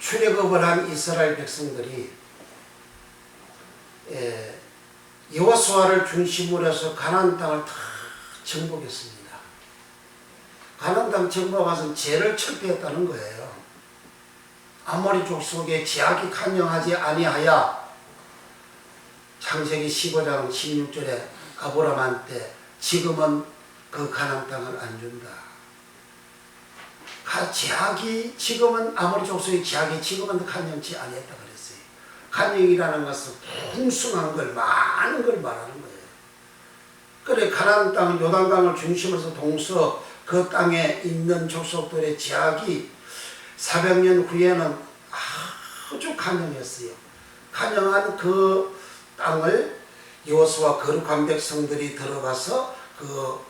출애굽을 한 이스라엘 백성들이 여호수아를 중심으로 해서 가나안 땅을 다 정복했습니다. 가나안 땅 정복해서 죄를 철폐했다는 거예요. 아모리 족속의 제약이 간영하지 아니하여 창세기 15장 16절에 아브라함한테 지금은 그 가나안 땅을 안 준다. 제약이 지금은 아모리 족속의 제약이 지금은 간영치 아니했다 그랬어요. 간영이라는 것은 풍성한 걸 많은 걸 말하는 거예요. 그래 가나안 땅 요단강을 중심으로 해서 동서 그 땅에 있는 족속들의 제약이 400년 후에는 아주 간영했어요. 간영한 그 땅을 여호수아 거룩한 백성들이 들어가서 그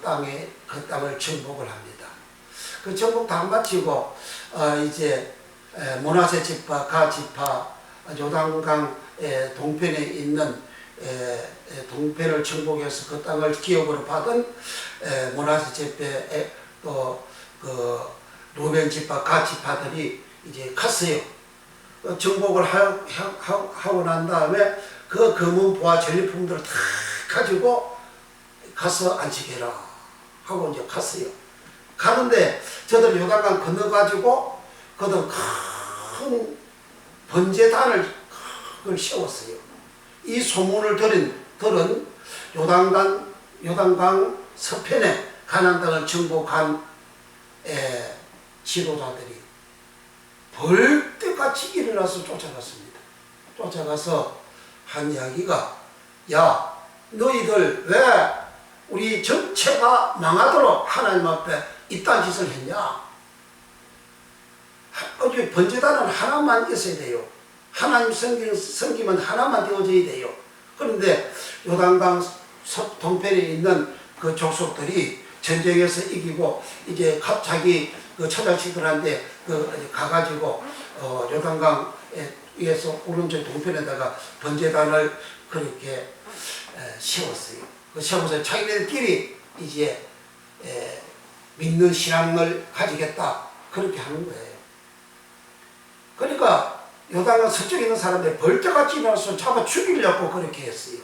땅을 정복을 합니다. 그 정복 다 마치고 이제 므낫세 지파, 가 지파, 요단강 동편에 있는 동편을 정복해서 그 땅을 기업으로 받은 므낫세 지파 또 그 루벤 지파, 가 지파들이 이제 갔어요. 정복을 하고 난 다음에 그 금은보화 전리품들을 다 가지고 가서 안식해라 하고 이제 갔어요. 가는데 저들 요단강 건너가지고 그들 큰 번제단을 세웠어요. 이 소문을 들은 요단강 서편에 가나안 땅을 정복한 지도자들이 벌떼같이 일어나서 쫓아갔습니다. 쫓아가서 한 이야기가, 야 너희들 왜 우리 전체가 망하도록 하나님 앞에 이딴 짓을 했냐? 번제단은 하나만 있어야 돼요. 하나님 섬기면 하나만 되어져야 돼요. 그런데 요단강 동편에 있는 그 족속들이 전쟁에서 이기고 이제 갑자기 그 처자식들한테 가가지고 요단강 위에서 오른쪽 동편에다가 번제단을 그렇게 세웠어요. 그 세워서 자기네들끼리 이제 믿는 신앙을 가지겠다 그렇게 하는 거예요. 그러니까 요단강 서쪽에 있는 사람들이 벌떼같이 일어나서 잡아 죽이려고 그렇게 했어요.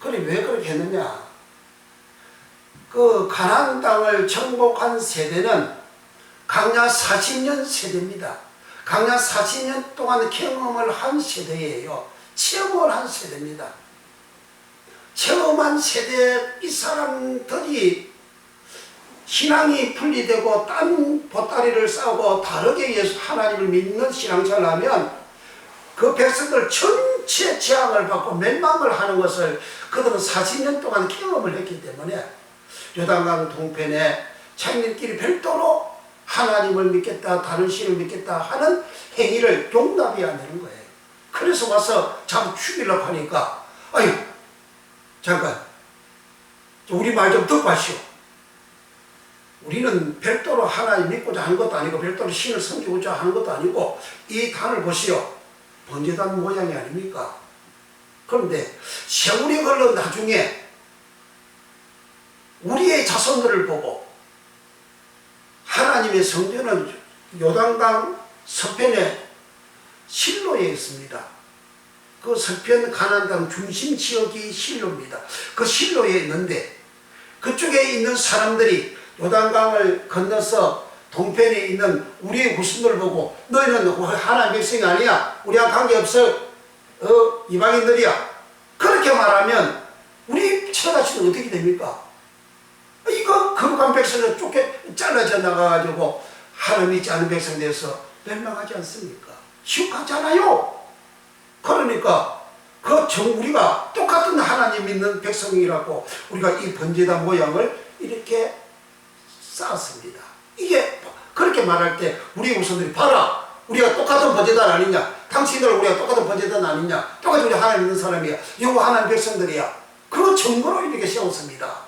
그래 왜 그렇게 했느냐? 그 가나안 땅을 정복한 세대는 강야 40년 세대입니다. 강야 40년 동안 경험을 한 세대예요. 체험을 한 세대입니다. 체험한 세대 이 사람들이 신앙이 분리되고 딴 보따리를 싸고 다르게 위해서 하나님을 믿는 신앙생활을 하면 그 백성들 전체 재앙을 받고 멸망을 하는 것을 그들은 40년 동안 경험을 했기 때문에 요단강 동편에 자기들끼리 별도로 하나님을 믿겠다 다른 신을 믿겠다 하는 행위를 용납해야 되는 거예요. 그래서 와서 잡아 죽이려고 하니까 아유 잠깐 우리 말 좀 듣고 하시오. 우리는 별도로 하나님 믿고자 하는 것도 아니고 별도로 신을 섬기고자 하는 것도 아니고 이 단을 보시오. 번제단 모양이 아닙니까? 그런데 세월이 흘러 나중에 우리의 자손들을 보고 하나님의 성전은 요단강 서편에 실로에 있습니다. 그 서편 가나안 땅 중심 지역이 실로입니다. 그 실로에 있는데 그쪽에 있는 사람들이 요단강을 건너서 동편에 있는 우리의 후손들을 보고 너희는 하나님 백성이 아니야. 우리와 관계없어. 이방인들이야. 그렇게 말하면 우리 처자식은 어떻게 됩니까? 이거 거룩한 백성을 잘라져 나가가지고 하나님 믿지 않은 백성 돼서 멸망하지 않습니까? 시욱하잖아요. 그러니까 우리가 똑같은 하나님 믿는 백성이라고 우리가 이 번제단 모양을 이렇게 쌓았습니다. 이게 그렇게 말할 때 우리 후손들이 봐라 우리가 똑같은 번제단 아니냐, 당신들 우리가 똑같은 번제단 아니냐, 똑같이 우리 하나님 믿는 사람이야, 여호와 하나님 백성들이야, 그 증거로 이렇게 세웠습니다.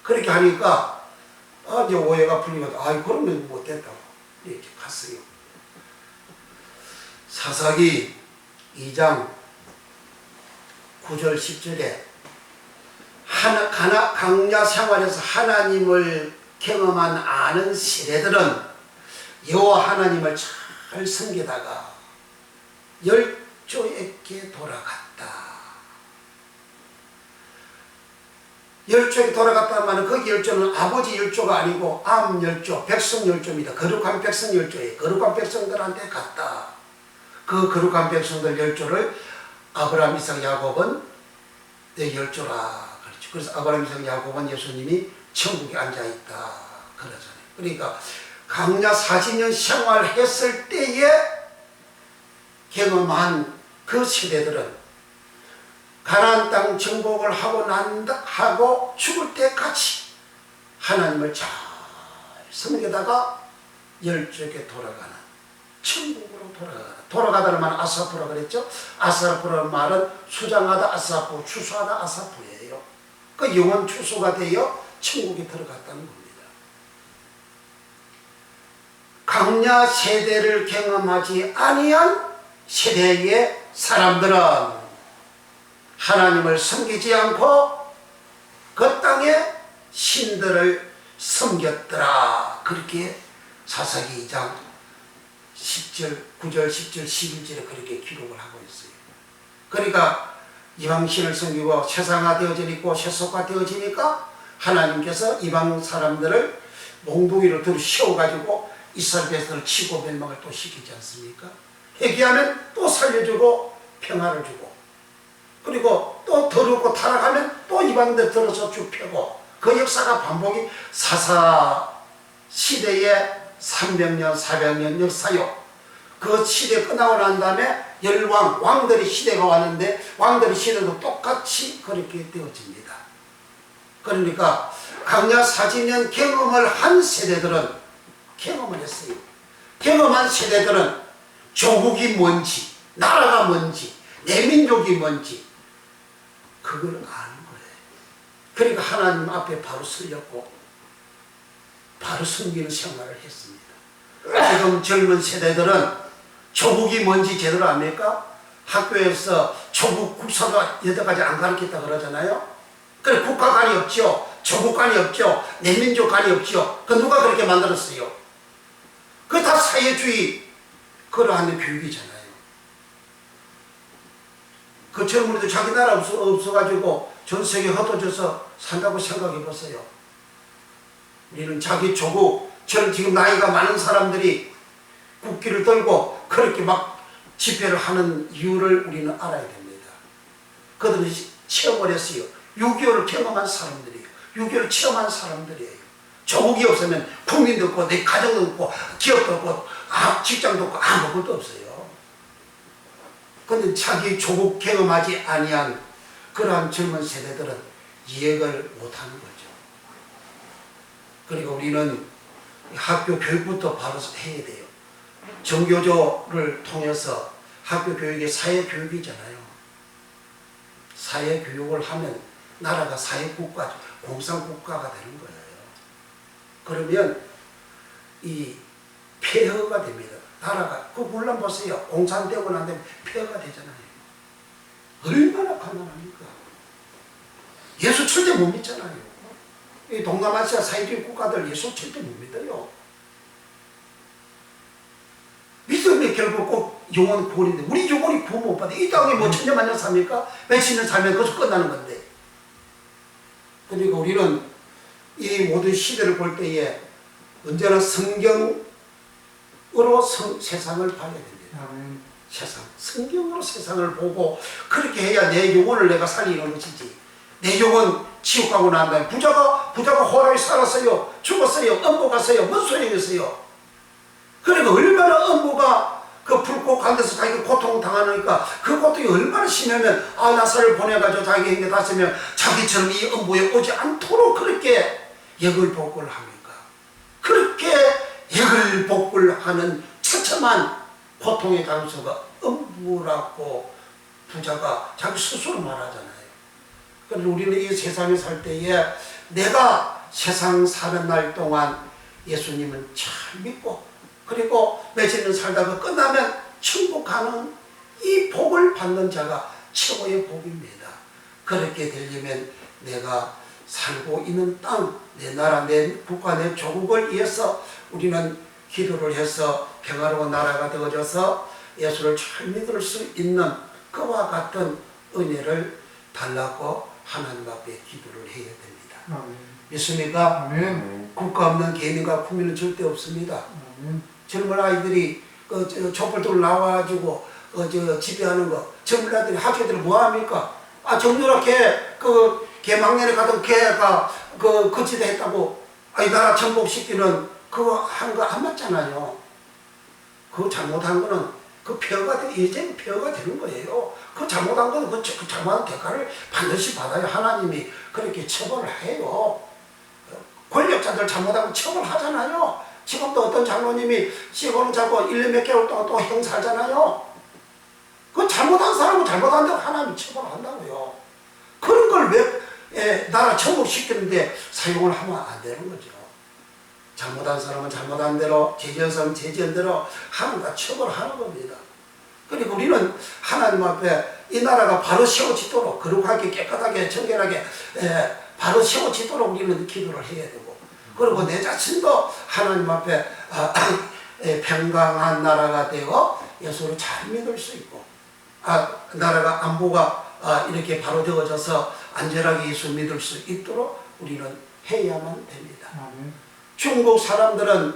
그렇게 하니까 이제 오해가 풀리면 그러면 못됐다고 이렇게 갔어요. 사사기 2장 9절 10절에 강야 생활에서 하나님을 경험한 아는 세대들은 여호와 하나님을 잘 섬기다가 열조에게 돌아갔다. 열조에게 돌아갔다 하면 그 열조는 아버지 열조가 아니고 암 열조, 백성 열조입니다. 거룩한 백성 열조에 거룩한 백성들한테 갔다. 그 거룩한 백성들 열조를 아브라함, 이삭, 야곱은 내 열조라 그렇죠. 그래서 아브라함, 이삭, 야곱은 예수님이 천국에 앉아있다 그러잖아요. 그러니까 광야 40년 생활했을 때에 경험한 그 세대들은 가나안 땅 정복을 하고 죽을 때까지 하나님을 잘 섬기다가 열조에게 돌아가는, 천국으로 돌아가다는 말은 아사프라 그랬죠. 아사프라는 말은 수장하다 아사프, 추수하다 아사프예요. 그 영원 추수가 되어 천국에 들어갔다는 겁니다. 광야 세대를 경험하지 아니한 세대의 사람들은 하나님을 섬기지 않고 그 땅에 신들을 섬겼더라. 그렇게 사사기 2장 10절, 9절, 10절, 11절에 그렇게 기록을 하고 있어요. 그러니까 이방신을 섬기고 세상화되어져 있고 세속화되어지니까 하나님께서 이방 사람들을 몽둥이로 들어 씌워가지고 이스라엘 백성을 치고 멸망을 또 시키지 않습니까? 회개하면 또 살려주고 평화를 주고, 그리고 또 더럽고 타락하면 또 이방인들 들어서 쭉 펴고, 그 역사가 반복이 사사 시대의 300년, 400년 역사요. 그 시대 끝나고 난 다음에 열왕, 왕들의 시대가 왔는데 왕들의 시대도 똑같이 그렇게 되어집니다. 그러니까 광야 40년 경험을 한 세대들은 경험을 했어요. 경험한 세대들은 조국이 뭔지, 나라가 뭔지, 내 민족이 뭔지 그걸 아는 거예요. 그러니까 하나님 앞에 바로 서렸고 바로 섬기는 생활을 했습니다. 지금 젊은 세대들은 조국이 뭔지 제대로 압니까? 학교에서 조국 국사가 여태까지 안 가르쳤다 그러잖아요. 그래 국가관이 없죠. 조국관이 없죠. 내민족관이 없죠. 그 누가 그렇게 만들었어요? 그게 다 사회주의 그러한 교육이잖아요. 그처럼 우리도 자기 나라 없어가지고 전 세계 흩어져서 산다고 생각해 보세요. 우리는 자기 조국, 저는 지금 나이가 많은 사람들이 국기를 들고 그렇게 막 집회를 하는 이유를 우리는 알아야 됩니다. 그들은 체험을 했어요. 6.25를 경험한 사람들이에요. 6.25를 체험한 사람들이에요. 조국이 없으면 국민도 없고 내 가정도 없고 기업도 없고 직장도 없고 아무것도 없어요. 그런데 자기 조국 경험하지 아니한 그러한 젊은 세대들은 이해를 못하는 거죠. 그러니까 우리는 학교 교육부터 바로 해야 돼요. 정교조를 통해서 학교 교육이 사회교육이잖아요. 사회교육을 하면 나라가 사회국가, 공산국가가 되는 거예요. 그러면 이 폐허가 됩니다. 나라가, 그 물론 보세요. 공산되고 난 다음에 폐허가 되잖아요. 얼마나 가난합니까? 예수 절대 못 믿잖아요. 이 동남아시아 사회주의 국가들 예수 절대 못 믿어요. 믿음이 결국 꼭 영혼 구원인데 우리 영혼이 구원 못 받아. 이 땅에 뭐 천년만년 삽니까? 몇십 년 살면 그것도 끝나는 건데. 그러니까 우리는 이 모든 시대를 볼 때에 언제나 성경으로 세상을 봐야 됩니다. 성경으로 세상을 보고 그렇게 해야 내 영혼을 내가 살리는 것이지. 내 영혼 지옥 가고 난 다음에 부자가 호라에 살았어요. 죽었어요. 엄보 갔어요. 뭔 소용이었어요. 그러니까 얼마나 엄보가 그 불꽃 가운데서 자기가 고통당하니까 그 고통이 얼마나 심하면 나사를 보내가지고 자기 행에 닿으면 자기처럼 이 엄보에 오지 않도록 그렇게 역을복구를 합니까? 그렇게 역을복구를 하는 처참한 고통의 감수가 엄부라고 부자가 자기 스스로 말하잖아요. 그래서 우리는 이 세상에 살 때에 내가 세상 사는 날 동안 예수님은 잘 믿고 그리고 며칠 년 살다가 끝나면 천국 가는 이 복을 받는 자가 최고의 복입니다. 그렇게 되려면 내가 살고 있는 땅, 내 나라, 내 국가, 내 조국을 위해서 우리는 기도를 해서 평화로운 나라가 되어져서 예수를 잘 믿을 수 있는 그와 같은 은혜를 달라고 하나님 앞에 기도를 해야 됩니다. 아멘. 믿습니까? 아멘. 국가 없는 개인과 국민은 절대 없습니다. 아멘. 젊은 아이들이 촛불들 나와가지고 지배하는 거, 젊은 아이들이 학교들이 뭐합니까? 정유롭게 개막년에 가던 개가 거치대 했다고 이 나라 정복시키는 그거 한 거 안 맞잖아요. 그거 잘못한 거는 이제 폐허가 되는 거예요. 그 잘못한 거는 그 잘못한 대가를 반드시 받아야 하나님이 그렇게 처벌을 해요. 권력자들 잘못하면 처벌하잖아요. 지금도 어떤 장로님이 시골을 잡고 1년 몇 개월 동안 또 형사하잖아요. 그 잘못한 사람은 잘못한다고 하나님이 처벌한다고요. 그런 걸 왜 나라 처벌시키는데 사용을 하면 안 되는 거죠. 잘못한 사람은 잘못한 대로, 제지한 사람은 제지한 대로 하나님과 처벌하는 겁니다. 그리고 우리는 하나님 앞에 이 나라가 바로 세워지도록 거룩하게 깨끗하게 정결하게 바로 세워지도록 우리는 기도를 해야 되고, 그리고 내 자신도 하나님 앞에 평강한 나라가 되어 예수를 잘 믿을 수 있고, 나라가 안보가 이렇게 바로 되어져서 안전하게 예수 믿을 수 있도록 우리는 해야만 됩니다. 아멘. 중국 사람들은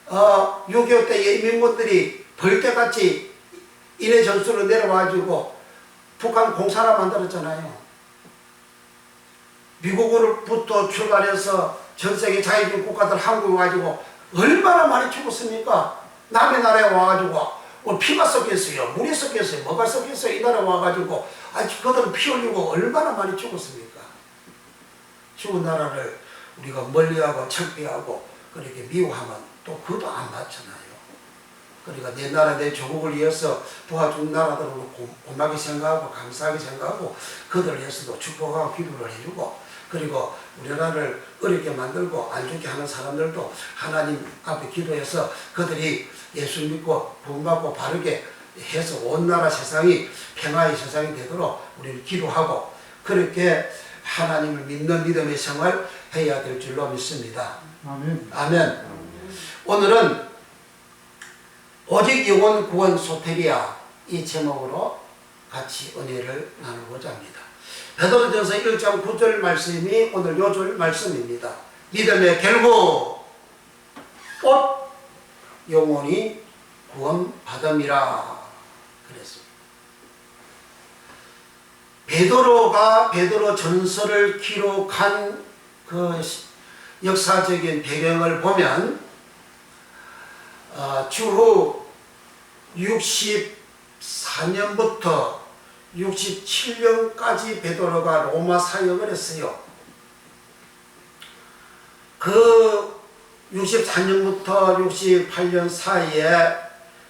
6.25 때 인민군들이 벌떼같이 인해 전술로 내려와가지고 북한 공사라 만들었잖아요. 미국으로부터 출발해서 전 세계 자유주의 국가들 한국에 와가지고 얼마나 많이 죽었습니까? 남의 나라에 와가지고 피가 섞였어요, 물이 섞였어요, 뭐가 섞였어요. 이 나라에 와가지고 그들은 피 흘리고 얼마나 많이 죽었습니까? 죽은 나라를 우리가 멀리하고 창피하고 그렇게 미워하면 또 그것도 안 맞잖아요. 그러니까 내 나라 내 조국을 위해서 도와준 나라들을 고맙게 생각하고 감사하게 생각하고 그들을 위해서도 축복하고 기도를 해주고, 그리고 우리나라를 어렵게 만들고 안 좋게 하는 사람들도 하나님 앞에 기도해서 그들이 예수 믿고 구원받고 바르게 해서 온 나라 세상이 평화의 세상이 되도록 우리는 기도하고 그렇게 하나님을 믿는 믿음의 생활 해야 될 줄로 믿습니다. 아멘. 아멘. 오늘은 오직 영혼 구원 소테리아 이 제목으로 같이 은혜를 나누고자 합니다. 베드로전서 1장 9절 말씀이 오늘 요절 말씀입니다. 믿음의 결국 곧 영혼이 구원받음이라 그랬습니다. 베드로가 베드로 전서를 기록한 그 역사적인 배경을 보면 주후 64년부터 67년까지 베드로가 로마 사역을 했어요. 그 64년부터 68년 사이에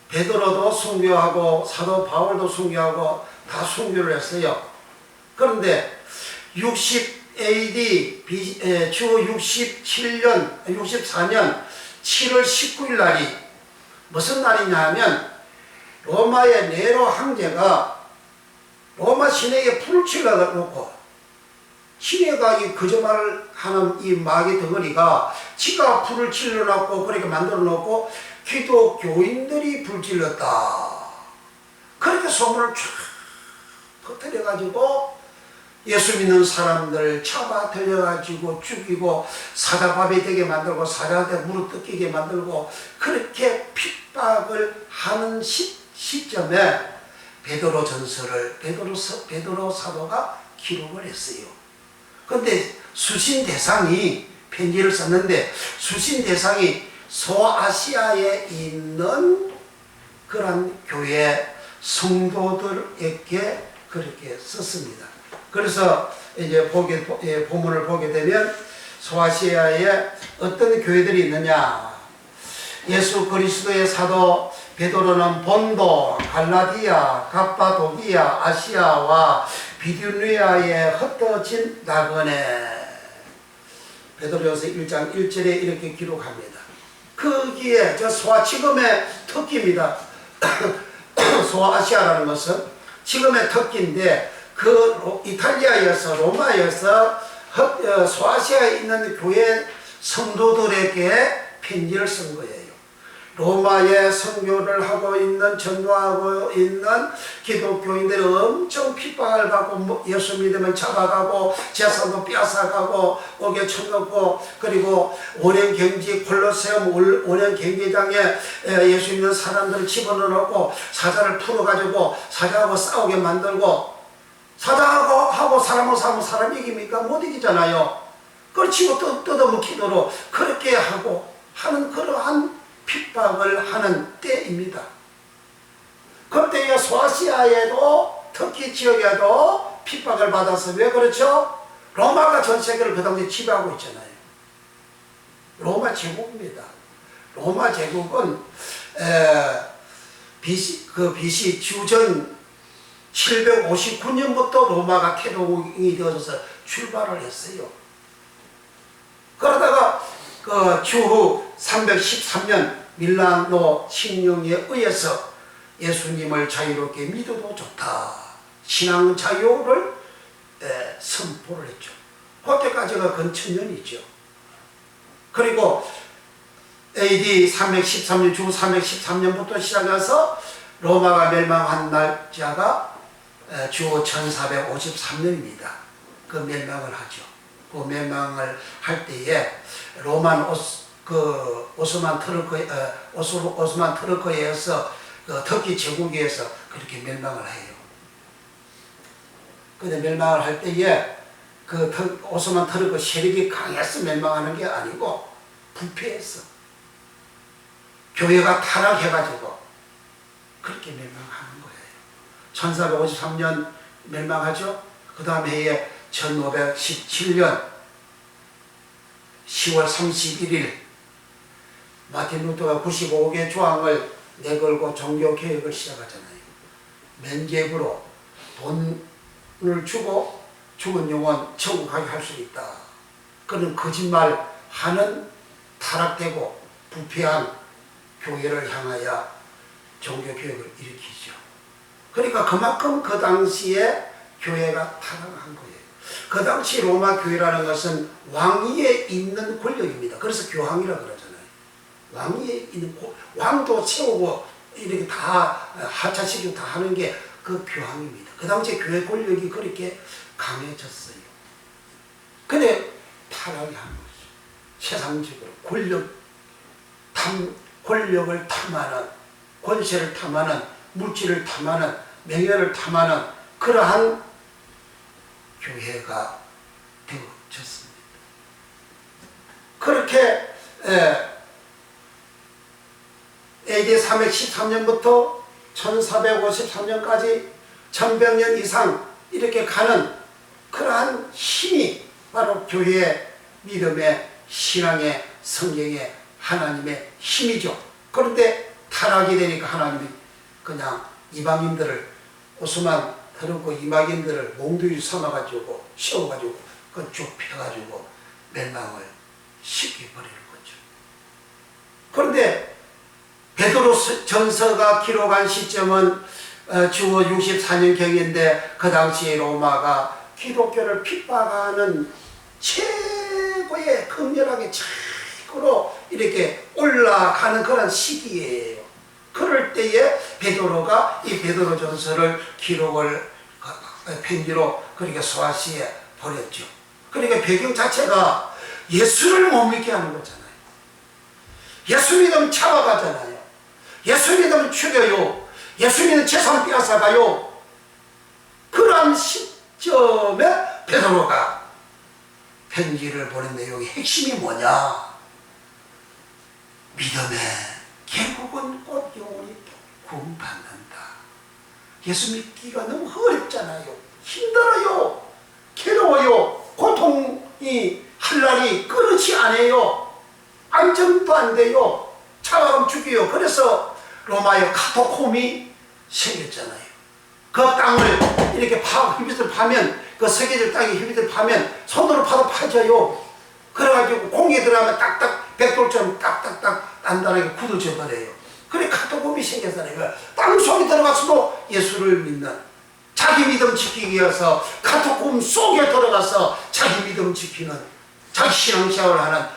베드로도 순교하고 사도 바울도 순교하고 다 순교를 했어요. 그런데 60 AD 주 67년 64년 7월 19일 날이 무슨 날이냐 하면 로마의 네로 황제가 로마 시내에 불을 질러놓고 시내가 이 거짓말을 하는 이 마귀 덩어리가 지가 불을 질러놓고 그렇게 만들어 놓고 기독교인들이 불질렀다. 그렇게 소문을 쫙 퍼뜨려가지고 예수 믿는 사람들 잡아 들여가지고 죽이고 사자밥이 되게 만들고 사자한테 무릎 뜯기게 만들고 그렇게 핍박을 하는 시점에 베드로 전서를 베드로 사도가 기록을 했어요. 그런데 수신 대상이 편지를 썼는데 수신 대상이 소아시아에 있는 그런 교회 성도들에게 그렇게 썼습니다. 그래서 이제 본문을 보게 되면 소아시아에 어떤 교회들이 있느냐. 예수 그리스도의 사도 베드로는 본도, 갈라디아, 갑바도기아, 아시아와 비두니아에 흩어진 나그네. 베드로전서 1장 1절에 이렇게 기록합니다. 거기에 지금의 터키입니다. 소아시아라는 것은 지금의 터키인데 그 이탈리아에서 로마에서 소아시아에 있는 교회 성도들에게 편지를 쓴 거예요. 로마에 선교를 하고 있는, 전도하고 있는 기독교인들이 엄청 핍박을 받고 예수 믿으면 잡아가고 재산도 빼앗아가고 옥에 쳐넣고, 그리고 원형경지 콜로세움 원형경기장에 예수 믿는 사람들을 집어넣고 사자를 풀어가지고 사자하고 싸우게 만들고, 사자하고 사람하고 싸우면 사람 이깁니까? 못 이기잖아요. 그걸 치고 뜯어먹기도록 그렇게 하고 하는 그러한 핍박을 하는 때입니다. 그때 소아시아에도, 터키 지역에도 핍박을 받아서, 왜 그렇죠? 로마가 전 세계를 그 당시에 지배하고 있잖아요. 로마 제국입니다. 로마 제국은 BC 주전 759년부터 로마가 태동이 되어져서 출발을 했어요. 그러다가 그 추후 313년 밀라노 칙령에 의해서 예수님을 자유롭게 믿어도 좋다, 신앙 자유를 선포를 했죠. 그때까지가 근천년이죠. 그리고 AD 313년, 주 313년부터 시작해서 로마가 멸망한 날짜가 주 1453년입니다. 그 멸망을 하죠. 그 멸망을 할 때에 오스만 터르크에서 그 터키 제국에서 그렇게 멸망을 해요. 근데 멸망을 할 때에 그 오스만 터르크 세력이 강해서 멸망하는 게 아니고 부패해서 교회가 타락해가지고 그렇게 멸망하는 거예요. 1453년 멸망하죠. 그 다음 해에 1517년 10월 31일 마틴 루터가 95개 조항을 내걸고 종교개혁을 시작하잖아요. 면죄부로 돈을 주고 죽은 영혼 천국 가게 할 수 있다. 그런 거짓말하는 타락되고 부패한 교회를 향하여 종교개혁을 일으키죠. 그러니까 그만큼 그 당시에 교회가 타락한 거예요. 그 당시 로마 교회라는 것은 왕위에 있는 권력입니다. 그래서 교황이라고 그러잖아요. 왕위에 있는, 왕도 세우고 이렇게 다 하차시키고 다 하는 게 그 교황입니다. 그 당시에 교회 권력이 그렇게 강해졌어요. 근데 타락을 한 거죠. 세상적으로 권력을 탐하는, 권세를 탐하는, 물질을 탐하는, 명예를 탐하는 그러한 교회가 되어졌습니다. 그렇게 AD 313년부터 1453년까지 1100년 이상 이렇게 가는 그러한 힘이 바로 교회의 믿음의, 신앙의, 성경의, 하나님의 힘이죠. 그런데 타락이 되니까 하나님이 그냥 이방인들을, 오스만 터르크 이방인들을 몽둥이 삼아가지고 씌워가지고 쭉 펴가지고 멸망을 시켜버리는 거죠. 그런데 베드로 전서가 기록한 시점은 주 64년경인데 그 당시에 로마가 기독교를 핍박하는 최고의 극렬하게 최고로 이렇게 올라가는 그런 시기예요. 그럴 때에 베드로가 이 베드로 전서를 기록을 편지로 그렇게 소아시에 보냈죠. 그러니까 배경 자체가 예수를 못 믿게 하는 거잖아요. 예수 믿으면 잡아가잖아요. 예수 믿으면 죽여요. 예수 믿으면 재산 빼앗아가요. 그러한 시점에 베드로가 편지를 보낸 내용의 핵심이 뭐냐? 믿음에 결국은 곧 영혼이 구원받는다. 예수 믿기가 너무 어렵잖아요. 힘들어요. 괴로워요. 고통이 할 날이 끊이지 않아요. 안정도 안 돼요. 차가움 죽여요. 그래서 로마의 카토콤이 생겼잖아요. 그 땅을 이렇게 휘빗을 파면, 그 세계적 땅에 휘빗을 파면 손으로 파도 파져요. 그래가지고 공에 들어가면 딱딱 백돌처럼 딱딱딱 단단하게 굳어져 버려요. 그래 카토콤이 생겼잖아요. 땅 속에 들어가서도 예수를 믿는, 자기 믿음 지키기 위해서 카토콤 속에 들어가서 자기 믿음 지키는, 자기 신앙생활을 하는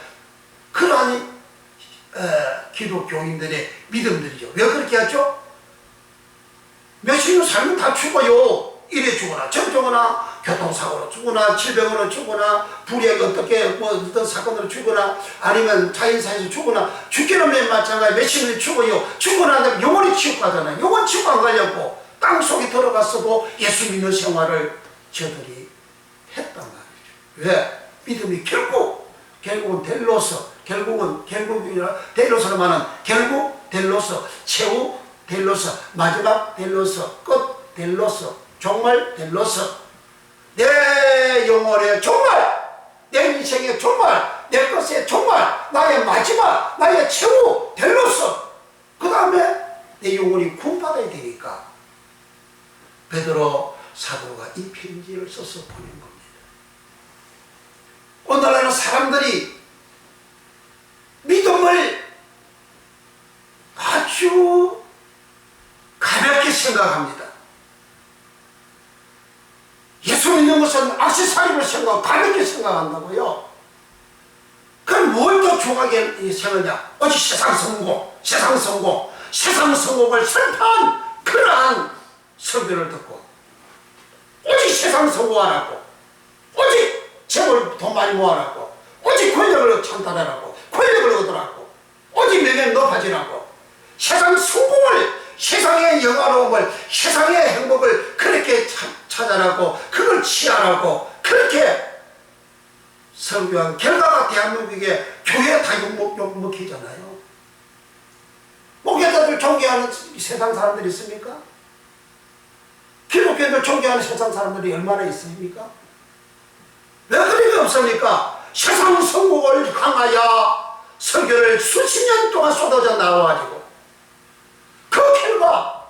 그러한 기독교인들의 믿음들이죠. 왜 그렇게 하죠? 몇십 년 살면 다 죽어요. 이래 죽거나 전쟁거나 교통사고로 죽거나 질병으로 죽거나 불의하게 어떻게 뭐 어떤 사건으로 죽거나 아니면 자연사에서 죽거나 죽기는 맨 마찬가지 몇십 년이 죽어요. 죽고 난 다음에 영원히 지옥 가잖아요. 영원 지옥 안 가려고 땅속에 들어갔어도 예수 믿는 생활을 저들이 했단 말이죠. 왜? 믿음이 결국은 델로서로 말하는 결국 델로서, 최후 델로서, 마지막 델로서, 끝 델로서, 정말 델로서. 내 영혼의 정말, 내 인생의 정말, 내 것의 정말, 나의 마지막, 나의 최후 델로서. 그 다음에 내 영혼이 구원받아야 되니까 베드로 사도가 이 편지를 써서 보낸 겁니다. 오늘날은 사람들이 믿음을 아주 가볍게 생각합니다. 예수 믿는 것은 액세서리를 가볍게 생각한다고요. 그럼 뭘 더 중하게 생각하냐? 오직 세상 성공을 설파한 그러한 설교를 듣고 오직 세상 성공하라고, 오직 재물 돈 많이 모아라고, 오직 권력을 창달하라고, 권력을 얻으라고, 오직 명예를 높아지라고, 세상 성공을, 세상의 영화로움을, 세상의 행복을 그렇게 찾아라고, 그걸 취하라고 그렇게 설교한 결과가 대한민국의 교회 다 욕먹히잖아요. 목회자들 존경하는 세상 사람들이 있습니까? 기독교인들 존경하는 세상 사람들이 얼마나 있습니까? 왜 그런 게 없습니까? 세상 성공을 강하여 설교를 수십 년 동안 쏟아져 나와가지고 그 결과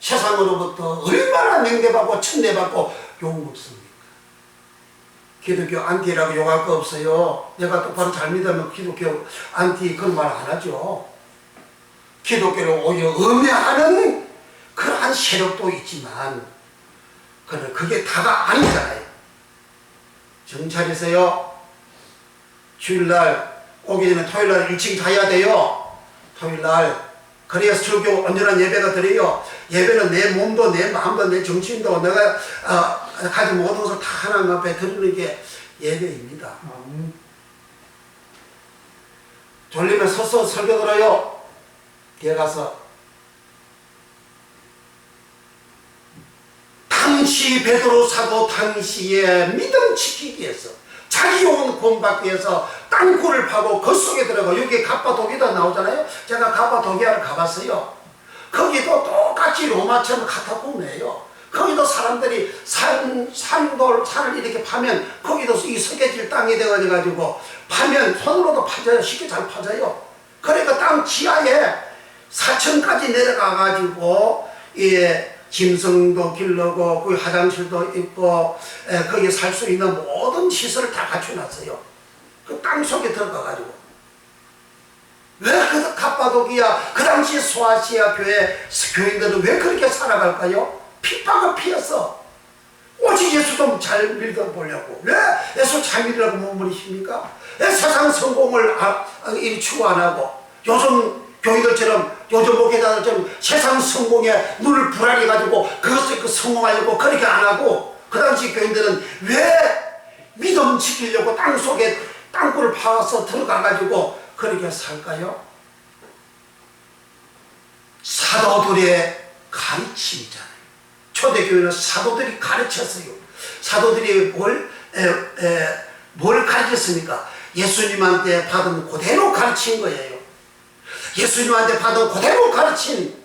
세상으로부터 얼마나 맹대받고 천대받고 욕먹습니까? 기독교 안티라고 욕할 거 없어요. 내가 똑바로 잘 믿으면 기독교 안티 그런 말 안 하죠. 기독교를 오히려 음해하는 그러한 세력도 있지만 그게 다가 아니잖아요. 정찰에서요, 주일날 오기 전에 토요일날 일찍 자야 돼요. 토요일날. 그래야 설교 온전한 예배가 드려요. 예배는 내 몸도 내 마음도 내 정신도 내가 가진 모든 것을 다 하나님 앞에 드리는 게 예배입니다. 졸리면 서서 설교 들어요. 뒤에 가서 당시 베드로 사도 당시에 믿음 지키기 위해서 자기 영혼 구원받기 위해서 땅굴을 파고 그 속에 들어가. 여기 갑바도기도 나오잖아요. 제가 갑바도기아를 가봤어요. 거기도 똑같이 로마처럼 카타콤이에요. 거기도 사람들이 산을 이렇게 파면 거기도 이 석회질 땅이 되어가지고 파면 손으로도 파져요. 쉽게 잘 파져요. 그러니까 땅 지하에 4층까지 내려가가지고 짐승도 길러고 그 화장실도 있고 거기에 살 수 있는 모든 시설을 다 갖춰놨어요. 그 땅속에 들어가가지고. 왜 그 갑바도기야 그 당시 소아시아 교회 교인들은 왜 그렇게 살아갈까요? 핍박을 피했어. 오직 예수 좀 잘 믿어보려고. 왜 예수 잘 믿으라고 머무르십니까? 왜 세상 성공을 이리 추구 안 하고 요즘 교인들처럼 요즘 목회자들처럼 세상 성공에 눈을 불안해 가지고 그것을 성공하려고 그렇게 안 하고 그 당시 교인들은 왜 믿음 지키려고 땅속에 땅굴을 파서 들어가 가지고 그렇게 살까요? 사도들의 가르침이잖아요. 초대교회는 사도들이 가르쳤어요. 사도들이 뭘 가르쳤습니까? 예수님한테 받은 그대로 가르친 거예요. 예수님한테 받은 그대로 가르친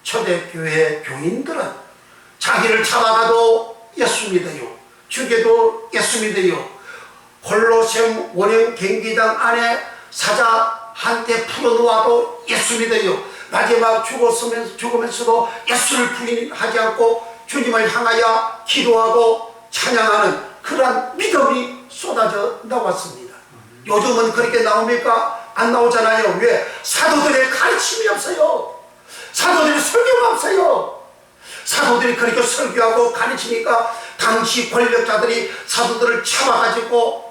초대교회 교인들은 자기를 잡아가도 예수 믿어요. 죽여도 예수 믿어요. 콜로세움 원형 경기장 안에 사자한테 풀어놓아도 예수 믿어요. 마지막 죽으면서도 예수를 부인하지 않고 주님을 향하여 기도하고 찬양하는 그러한 믿음이 쏟아져 나왔습니다. 요즘은 그렇게 나옵니까? 안 나오잖아요. 왜? 사도들의 가르침이 없어요. 사도들의 설교가 없어요. 사도들이 그렇게 설교하고 가르치니까 당시 권력자들이 사도들을 잡아가지고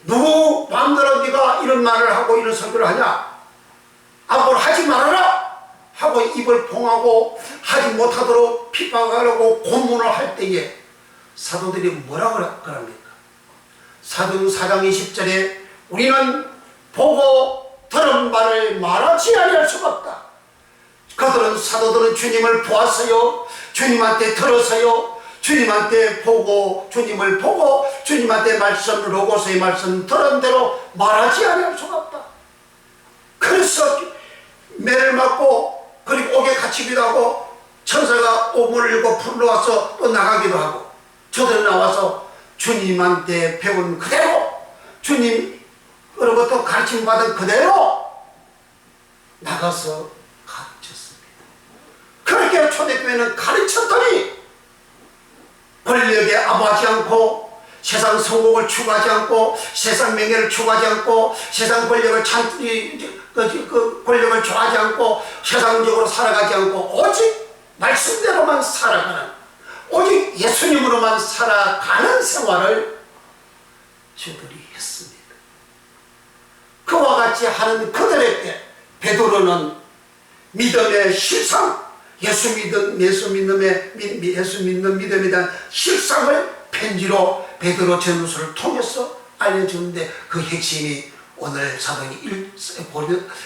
누구 마음대로 네가 이런 말을 하고 이런 설교를 하냐? 아무걸 하지 말아라 하고 입을 봉하고 하지 못하도록 핍박하려고 고문을 할 때에 사도들이 뭐라고 그럽니까? 사도행 4장 20절에 우리는 보고 들은 바를 말하지 아니할 수가 없다. 그들은 사도들은 주님을 보았어요. 주님한테 들었어요. 주님한테 보고 주님을 보고 주님한테 말씀 로고스의 말씀 들은 대로 말하지 아니할 수가 없다. 그래서 매를 맞고 그리고 옥에 갇히기도 하고 천사가 오문을 열고 불러와서 또 나가기도 하고 저들 나와서 주님한테 배운 그대로 주님으로부터 가르침 받은 그대로 나가서 가르쳤습니다. 그렇게 초대교회는 가르쳤더니 권력에 아부하지 않고 세상 성공을 추구하지 않고 세상 명예를 추구하지 않고 세상 권력을 권력을 좋아하지 않고 세상적으로 살아가지 않고 오직 말씀대로만 살아가는 오직 예수님으로만 살아가는 생활을 저들이 했습니다. 그와 같이 하는 그들에게 베드로는 믿음의 실상, 예수 믿는 믿음에 대한 실상을 편지로 베드로 전후서를 통해서 알려주는데 그 핵심이 오늘 사도행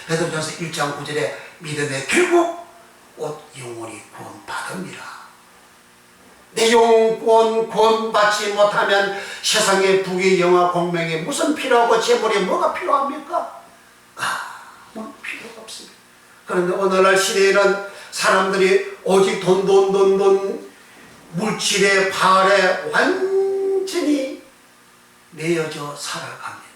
베드로전서 1장 9절에 믿음의 결국 곧 영원히 구원받음이라. 내 영혼 구원받지 못하면 세상의 부귀 영화 공명에 무슨 필요하고 재물에 뭐가 필요합니까? 아무 필요가 없습니다. 그런데 오늘날 시대에는 사람들이 오직 돈 물질의 발에 완전히 매여져 살아갑니다.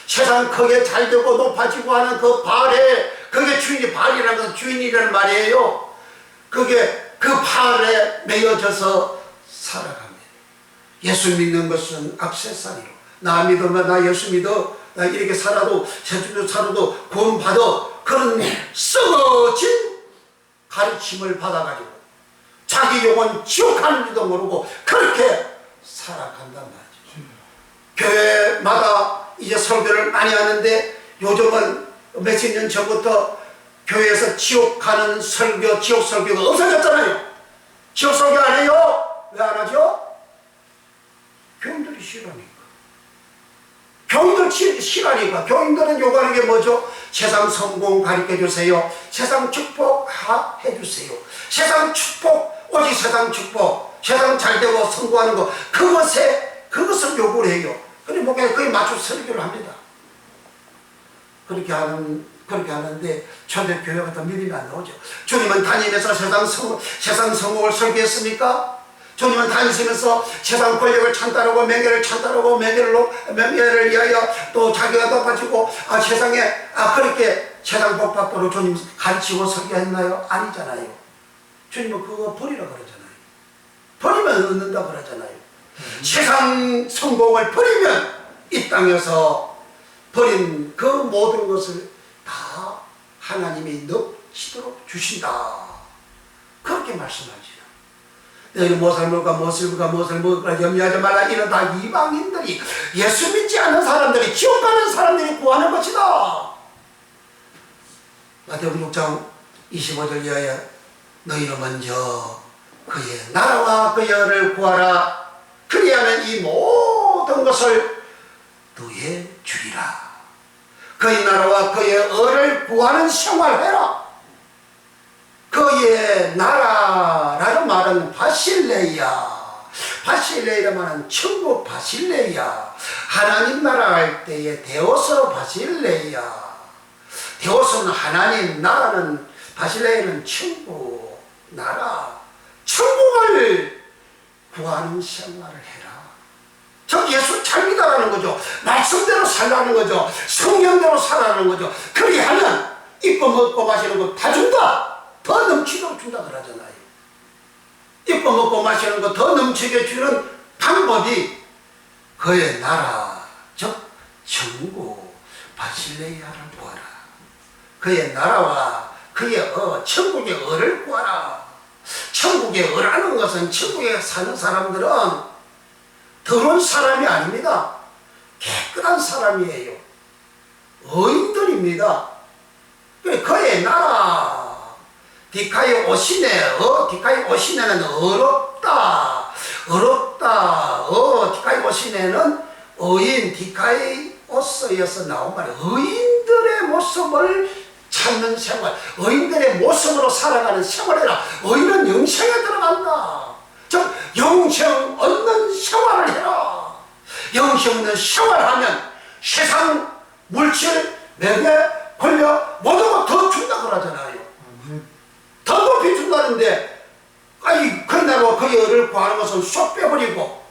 세상 크게 잘되고 높아지고 하는 그 발에 그게 주인이 발이라는 건 주인이라는 말이에요. 그게 그 발에 매여져서 살아갑니다. 예수 믿는 것은 액세서리로 나 믿으면 나 예수 믿어 나 이렇게 살아도 제주도 살아도 구원받아 그런 썩어진 가르침을 받아가지고 자기 영혼 지옥 가는지도 모르고 그렇게 살아간단 말이죠. 교회마다 이제 설교를 많이 하는데 요즘은 몇십 년 전부터 교회에서 지옥 가는 설교, 지옥 설교가 없어졌잖아요. 지옥 설교 안 해요? 왜 안 하죠? 교인들이 싫으니까. 교인들 싫으니까. 교인들은 요구하는 게 뭐죠? 세상 성공 가르쳐 주세요. 세상 축복 해주세요. 세상 축복, 오직 세상 축복, 세상 잘되고 성공하는 거, 그것을 요구를 해요. 그래, 목에 거의 맞춰 설교를 합니다. 그렇게 하는데 초대교회 같은 믿음이 안 나오죠. 주님은 다니면서 세상 성공을 설계했습니까? 주님은 다니시면서 세상 권력을 찬따르고 명예를 찬따르고 명예를 위하여 또 자기가 높아지고 세상에 그렇게 세상 복받도록 주님 가르치고 설계했나요? 아니잖아요. 주님은 그거 버리라 그러잖아요. 버리면 얻는다 그러잖아요. 세상 성공을 버리면 이 땅에서 버린 그 모든 것을 다 하나님이 넘치도록 주신다. 그렇게 말씀하죠. 너희는 무엇을 먹을까 염려하지 말라. 이는 다 이방인들이 예수 믿지 않는 사람들이 지옥 가는 사람들이 구하는 것이다. 마태복음 6장 25절 이하에 너희는 먼저 그의 나라와 그의 의를 구하라. 그리하면 이 모든 것을 너희에 주리라. 그의 나라와 그의 의를 구하는 생활해라. 그의 나라라는 말은 바실레야. 바실레이라 말은 천국 바실레야. 하나님 나라 할 때에 데오스 바실레야. 데오스는 하나님, 나라는 바실레이는 천국 나라. 천국을 구하는 생활을 해라. 저 예수 잘 믿어라는 거죠. 말씀대로 살라는 거죠. 성경대로 살라는 거죠. 그리하면 입고 먹고 마시는 거 다 준다. 더 넘치도록 준다 그러잖아요. 입고 먹고 마시는 거 더 넘치게 주는 방법이 그의 나라, 즉 천국 바실레야를 구하라. 그의 나라와 그의 천국의 의를 구하라. 천국의 의라는 것은 천국에 사는 사람들은 더러운 사람이 아닙니다. 깨끗한 사람이에요. 의인들입니다. 그래, 그의 나라. 디카이 오시네. 디카이 오시네는 어렵다. 어렵다. 디카이 오시네는 의인, 디카이 오스에서 나온 말이에요. 의인들의 모습을 찾는 생활, 의인들의 모습으로 살아가는 생활이라. 의인은 영생에 들어간다. 즉 영생 얻는 생활을 해라. 영생 얻는 생활하면 세상 물질, 매개, 권력 모두가 더 준다 그러잖아요. 더 높이 준다는데, 아니 그런다고 그 열을 구하는 것은 쏙 빼버리고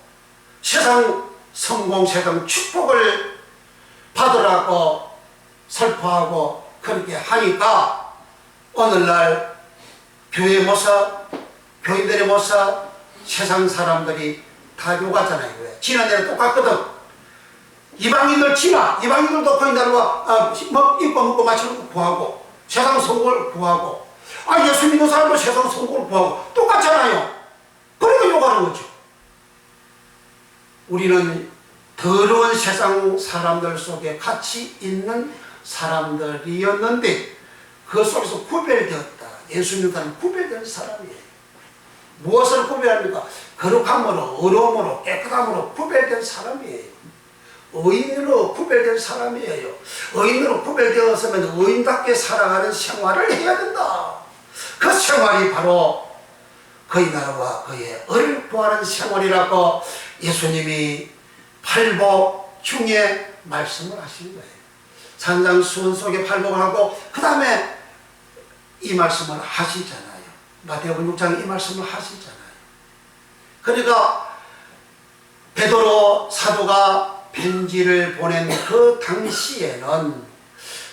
세상 성공, 세상 축복을 받으라고 설포하고 그렇게 하니까 오늘날 교회 모습, 교인들의 모습, 세상 사람들이 다 욕하잖아요. 왜? 지난해는 똑같거든. 이방인들 지나, 이방인들도 거의 나라가 뭐 입고 먹고 마시는 거 구하고 세상 성공을 구하고, 예수 믿는 사람도 세상 성공을 구하고 똑같잖아요. 그러니까 욕하는 거죠. 우리는 더러운 세상 사람들 속에 같이 있는 사람들이었는데 그 속에서 구별되었다. 예수 믿는 사람은 구별된 사람이에요. 무엇을 구별합니까? 거룩함으로, 의로움으로, 깨끗함으로 구별된 사람이에요. 의인으로 구별된 사람이에요. 의인으로 구별되었으면 의인답게 살아가는 생활을 해야 된다. 그 생활이 바로 그의 나라와 그의 을을 구하는 생활이라고 예수님이 팔복 중에 말씀을 하신 거예요. 산상수훈 속에 팔복을 하고 그 다음에 이 말씀을 하시잖아요. 마태복음 6장에 이 말씀을 하시잖아요. 그러니까 베드로 사도가 편지를 보낸 그 당시에는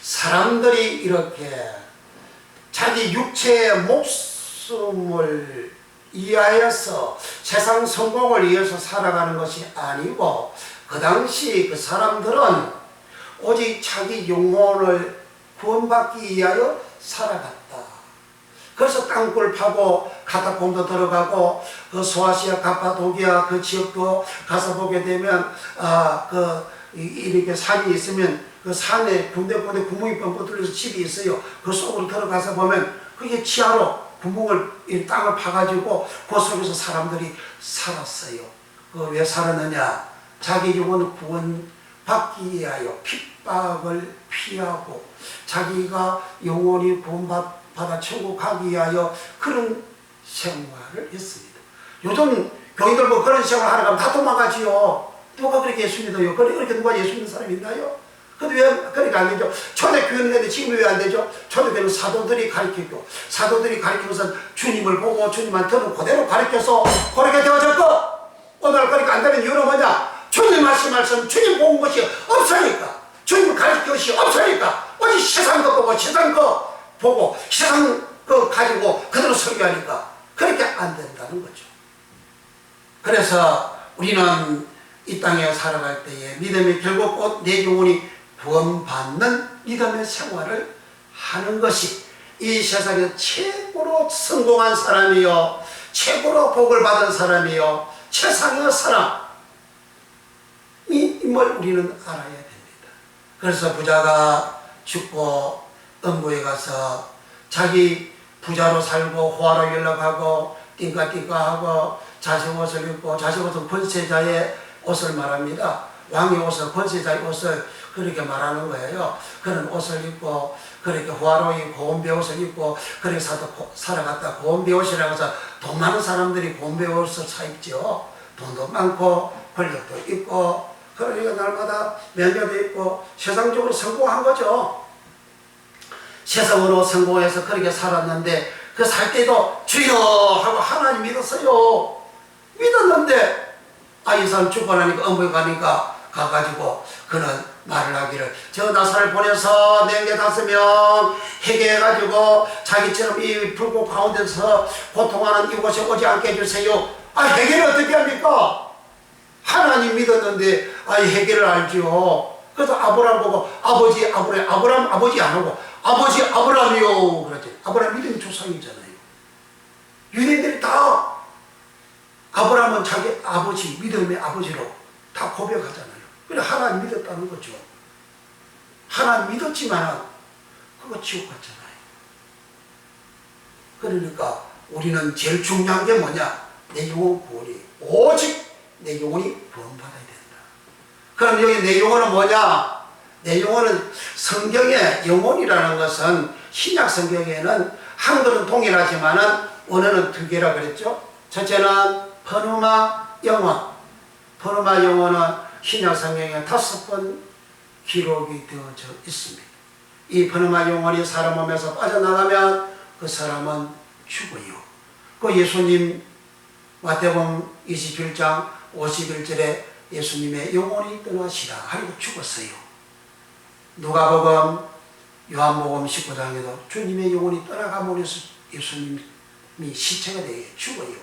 사람들이 이렇게 자기 육체의 목숨을 위하여서 세상 성공을 위해서 살아가는 것이 아니고 그 당시 그 사람들은 오직 자기 영혼을 구원받기 위하여 살아갔다. 그래서 땅굴 파고 카타콤도 들어가고 그 소아시아 가파도기아 그 지역도 가서 보게 되면 이렇게 산이 있으면 그 산에 군데군데 구멍이 뻥뻥 뚫려서 집이 있어요. 그 속으로 들어가서 보면 그게 지하로 구멍을 이 땅을 파가지고 그 속에서 사람들이 살았어요. 그 왜 살았느냐? 자기 영혼을 구원받기 위하여 핍박을 피하고 자기가 영혼이 구원받아 천국 가기 위하여 그런 생활을 했습니다. 요즘 교인들 뭐 그런 생활 하러 가면 다 도망가지요. 누가 그렇게 예수 믿어요? 그렇게 누가 예수 믿는 사람이 있나요? 근데 왜 그러니까 안 되죠? 초대교회는 되는데 지금 왜 안 되죠? 초대교회는 사도들이 가르치고 사도들이 가르치면서 주님을 보고 주님한테는 그대로 가르쳐서 그렇게 되어졌고, 오늘 그러니까 안 되는 이유는 뭐냐? 주님 하신 말씀, 주님 본 것이 없으니까, 주님 가르친 것이 없으니까 오직 세상 거 보고 세상 거 보고 세상 거 가지고 그대로 설교하니까 그렇게 안 된다는 거죠. 그래서 우리는 이 땅에 살아갈 때에 믿음이 결국 곧 내 영혼이 구원받는 믿음의 생활을 하는 것이 이 세상에서 최고로 성공한 사람이요, 최고로 복을 받은 사람이요, 최상의 사람임을 우리는 알아야 됩니다. 그래서 부자가 죽고 음부에 가서 자기 부자로 살고 호화로 연락하고 띵까띵까하고 자식 옷을 입고, 자식 옷은 권세자의 옷을 말합니다. 왕의 옷을, 권세자의 옷을 그렇게 말하는 거예요. 그런 옷을 입고 그렇게 호화로이 고운 배옷을 입고 그렇게 살아갔다. 고운 배옷이라고 해서 돈 많은 사람들이 고운 배옷을 사입죠. 돈도 많고 권력도 있고 그러니까 날마다 면접도 있고 세상적으로 성공한 거죠. 세상으로 성공해서 그렇게 살았는데 그 살 때도 주여 하고 하나님 믿었어요. 믿었는데 이 사람 죽고 나니까 엄부에 가니까 가가지고 그는 말을 하기를, 저 나사를 보내서 4명 해계해가지고 자기처럼 이 불꽃 가운데서 고통하는 이곳에 오지 않게 해주세요. 해계를 어떻게 합니까? 하나님 믿었는데 해계를 알죠. 그래서 아브람 보고 아버지 아브람 아버지 안 하고 아버지 아브람이요 그러지. 아브람 믿음의 조상이잖아요. 유대인들이 다 아브람은 자기 아버지, 믿음의 아버지로 다 고백하잖아요. 그래 하나님 믿었다는 거죠. 하나님 믿었지만 그거 지옥 같잖아요. 그러니까 우리는 제일 중요한 게 뭐냐? 내 영혼 구원이, 오직 내 영혼이 구원받아야 된다. 그럼 여기 내 영혼은 뭐냐? 내 영혼은, 성경의 영혼이라는 것은 신약 성경에는 한글은 동일하지만은 원어는 두 개라 그랬죠. 첫째는 퍼누마 영혼. 퍼누마 영혼은 신약 성경에 5번 기록이 되어져 있습니다. 이 퍼누마 영혼이 사람 몸에서 빠져나가면 그 사람은 죽어요. 그 예수님 마태복음 21장 51절에 예수님의 영혼이 떠나시라 하고 죽었어요. 누가복음, 요한복음 19장에도 주님의 영혼이 떠나감으로 해서 예수님이 시체가 되어 죽어요.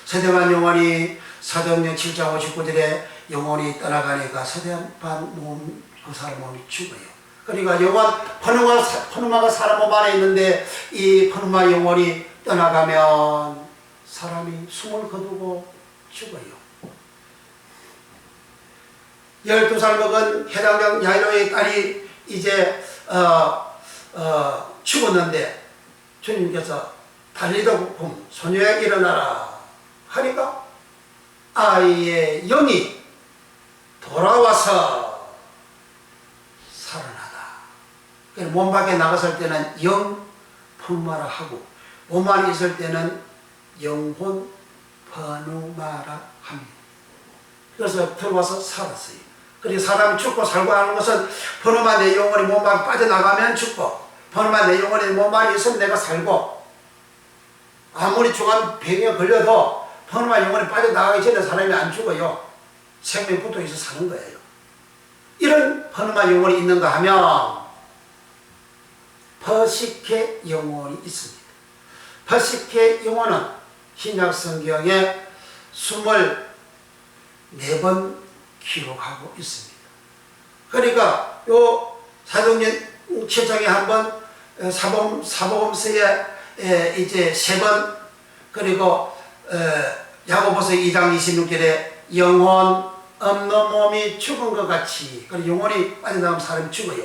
서대반 영혼이 사도행전 7장 59절에 영혼이 떠나가니까 서대반 몸, 그 사람 몸이 죽어요. 그러니까 영혼, 퍼누마가 사람 몸 안에 있는데 이 퍼누마 영혼이 떠나가면 사람이 숨을 거두고 죽어요. 12살 먹은 해당장 야이로의 딸이 이제 죽었는데 주님께서 달리더군 소녀야 일어나라 하니까 아이의 영이 돌아와서 살아나다. 몸 밖에 나갔을 때는 영 푸마라 하고 몸 안에 있을 때는 영혼 퍼누마라 합니다. 그래서 들어와서 살았어요. 그리고 사람이 죽고 살고 하는 것은 퍼누마 내 영혼이 몸 밖에 빠져나가면 죽고 퍼누마 내 영혼이 몸 안에 있으면 내가 살고 아무리 중한 병에 걸려도 퍼누마 영혼이 빠져나가기 전에 사람이 안 죽어요. 생명이 붙어있어 사는 거예요. 이런 퍼누마 영혼이 있는가 하면 퍼시케 영혼이 있습니다. 퍼시케 영혼은 신약 성경에 24번 기록하고 있습니다. 그러니까 요 사도행전 7장에 한번 사복음서에 이제 3번 그리고 야고보서 2장 26절에 영혼 없는 몸이 죽은 것 같이 그리고 영혼이 빠져나가면 사람이 죽어요.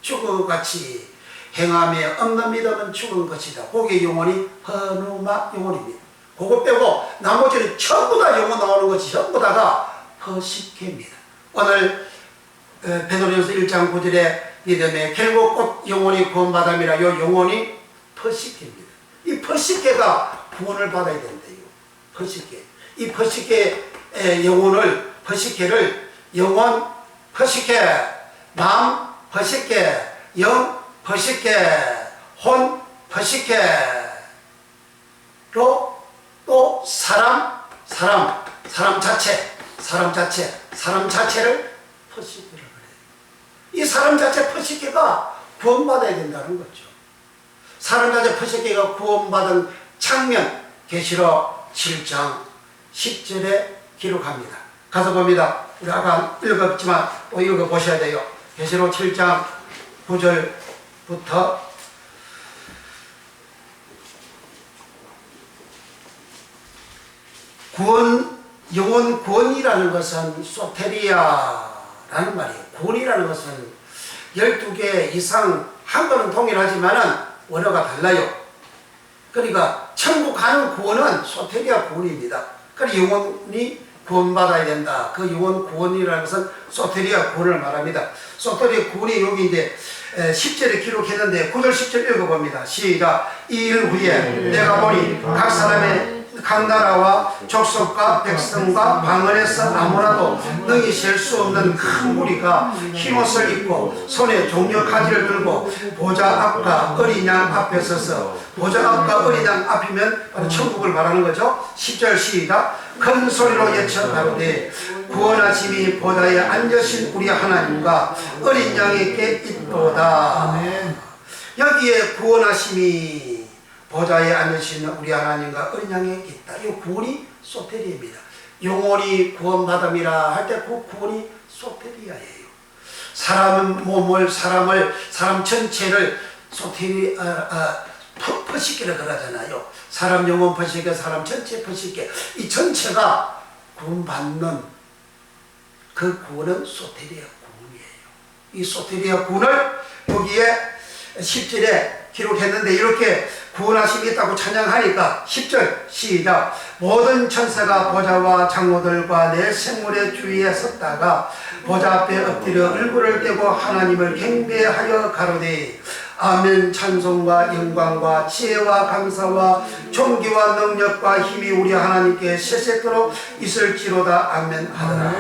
죽은 것 같이 행함에 없는 믿음은 죽은 것이다. 거기에 영혼이 퍼누마 영혼입니다. 그거 빼고 나머지는 전부 다 영혼 나오는 것이 전부 다가 퍼시케입니다. 오늘 베드로전서 1장 9절에 믿음에 결국 곧 영혼이 구원받음이라 요 영혼이 퍼시케입니다. 이 퍼시케가 구원을 받아야 된대요. 퍼시케. 이 퍼시케 영혼을 퍼시케를 영혼 퍼시케, 마음 퍼시케, 영 퍼시케, 혼 퍼시케로 또 사람 자체를 퍼시케를 그래요. 이 사람 자체 퍼시케가 구원받아야 된다는 거죠. 사람 자체 퍼시케가 구원받은 장면 계시록 7장 10절에 기록합니다. 가서 봅니다. 우리 아까 읽었지만 또 읽어보셔야 돼요. 계시록 7장 9절부터 영혼 구원이라는 것은 소테리아라는 말이에요. 구원이라는 것은 12개 이상 한글은 동일하지만은 원어가 달라요. 그러니까 천국 가는 구원은 소테리아 구원입니다. 그러니까 영혼이 구원받아야 된다. 그 영혼 구원이라는 것은 소테리아 구원을 말합니다. 소테리아 구원이 여기 이제 10절에 기록했는데 9절 10절 읽어봅니다. 시작. 이 일 후에 내가 보니 각 사람의 각 나라와 족속과 백성과 방언에서 아무나도 능히 셀 수 없는 큰 무리가 흰옷을 입고 손에 종려 가지를 들고 보좌 앞과 어린 양 앞에 서서 보좌 앞과 어린 양 앞이면 바로 천국을 말하는 거죠. 10절 시작. 큰 소리로 외쳐 가로되 구원하심이 보좌에 앉으신 우리 하나님과 어린 양에게 있도다. 여기에 구원하심이 보좌에 앉으신 우리 하나님과 어린 양에 있다. 이 구원이 소테리아입니다. 영혼이 구원받음이라 할 때 그 구원이 소테리아예요. 사람 전체를 퍼시케라 그러잖아요. 사람 영혼 퍼시케, 사람 전체 퍼시케. 이 전체가 구원받는 그 구원은 소테리아 구원이에요. 이 소테리아 구원을 여기에 10절에 기록했는데 이렇게 구원하심이 있다고 찬양하니까 10절 시작. 모든 천사가 보좌와 장로들과 내 생물의 주위에 섰다가 보좌 앞에 엎드려 얼굴을 떼고 하나님을 경배하여 가로되 아멘. 찬송과 영광과 지혜와 감사와 존귀와 능력과 힘이 우리 하나님께 세세토록 있을지로다. 아멘 하더라.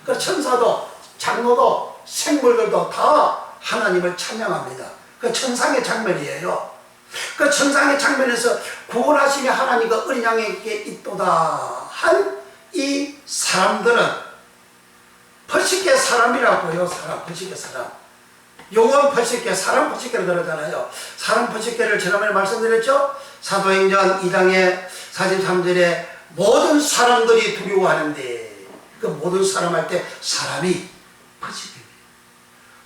그 천사도 장로도 생물들도 다 하나님을 찬양합니다. 그 천상의 장면이에요. 그 천상의 장면에서 구원하심이 하나님과 어린 양에게 있도다 한 이 사람들은 퍼시계 사람이라고요. 사람, 퍼시계 사람. 영원 퍼시계, 사람 퍼시계를 그러잖아요. 사람 퍼시계를 지난번에 말씀드렸죠. 사도행전 2장의 43절에 모든 사람들이 두려워하는데 그 모든 사람 할 때 사람이 퍼시계입니다.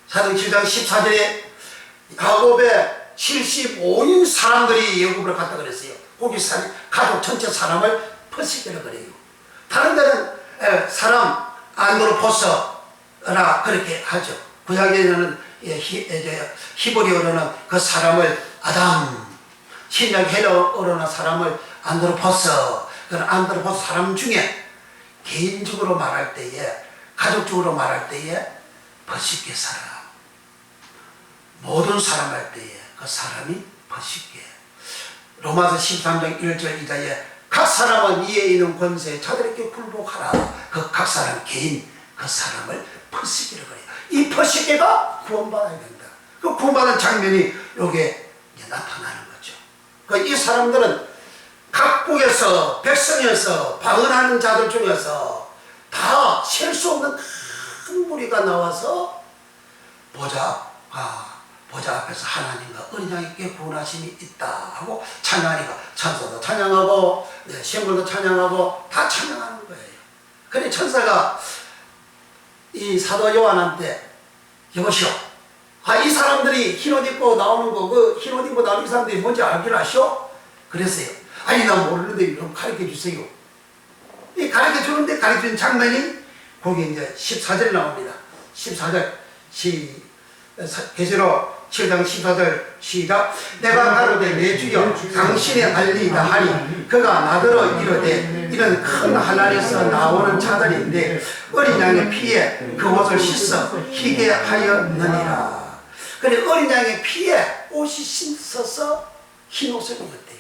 사도행전 7장 14절에 야곱의 75인 사람들이 애굽으로 갔다 그랬어요. 거기 가족 전체 사람을 퍼시계라 그래요. 다른 데는 사람 안드로포스라 그렇게 하죠. 구약에는 히브리어로는 그 사람을 아담, 신약 헬라어로는 사람을 안드로포스. 그런 안드로포스 사람 중에 개인적으로 말할 때에, 가족적으로 말할 때에 퍼시계 사람, 모든 사람 할 때에 그 사람이 퍼시계. 로마서 13장 1절 2절에 각 사람은 이에 있는 권세에 자들에게 굴복하라. 그 각 사람 개인 그 사람을 퍼시계로 그래요. 이 퍼시계가 구원받아야 된다. 그 구원받은 장면이 여기에 나타나는 거죠. 이 사람들은 각국에서 백성에서 방언하는 자들 중에서 다 셀 수 없는 큰 무리가 나와서 보좌 앞에서 하나님과 어린 양에게 구원하심이 있다 하고 찬양하니까 천사도 찬양하고 생물도 찬양하고 다 찬양하는 거예요. 그래 천사가 이 사도 요한한테 여보시오, 이 사람들이 흰옷 입고 나오는 거, 그 흰옷 입고 나오는 이 사람들이 뭔지 알긴 아시오? 그랬어요. 아니 나 모르는데 좀 가르쳐 주세요. 이 가르쳐 주는데 가르쳐 준 장면이 거기 이제 14절에 나옵니다. 14절 계시록 7장 14절 시작. 내가 가로되 내 주여 당신의 알리이다 하니 그가 나더러 이르되 이는 큰 하늘에서 나오는 자들인데 어린 양의 피에 그 옷을 씻어 희게 하였느니라. 그래 어린 양의 피에 옷이 씻어서 흰 옷을 입었대요.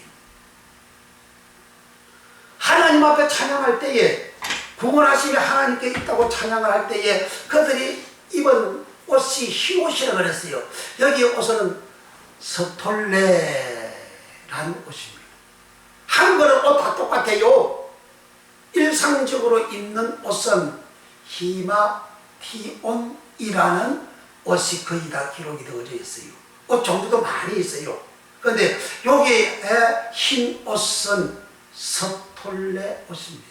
하나님 앞에 찬양할 때에 구원하심이 하나님께 있다고 찬양을 할 때에 그들이 입은 옷이 흰 옷이라 그랬어요. 여기 옷은 서톨레라는 옷입니다. 한글은 옷 다 똑같아요. 일상적으로 입는 옷은 히마티온이라는 옷이 거의 다 기록이 되어져 있어요. 옷 종류도 많이 있어요. 그런데 여기에 흰 옷은 서톨레 옷입니다.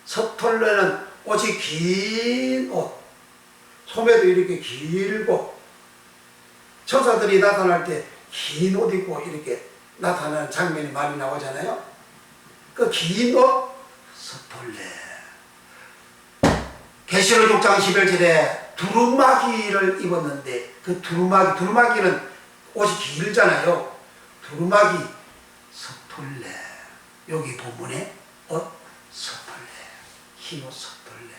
서톨레는 옷이 긴 옷, 소매도 이렇게 길고 천사들이 나타날 때 긴 옷 입고 이렇게 나타나는 장면이 많이 나오잖아요. 그 긴 옷 서톨레. 계시록 6장 11절에 두루마기를 입었는데 그 두루마기는 옷이 길잖아요. 두루마기 서톨레. 여기 본문에 옷 서톨레, 흰 옷 서톨레.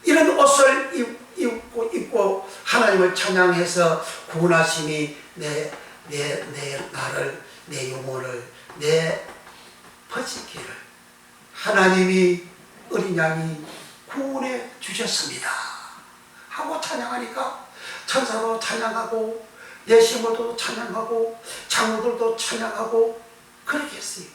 이런 옷을 입고 하나님을 찬양해서 구원하심이 내 나를, 내 영혼을, 내 퍼지기를 하나님이 어린 양이 구원해 주셨습니다 하고 찬양하니까 천사도 찬양하고 예시모도 찬양하고 장로들도 찬양하고 그렇게 했어요.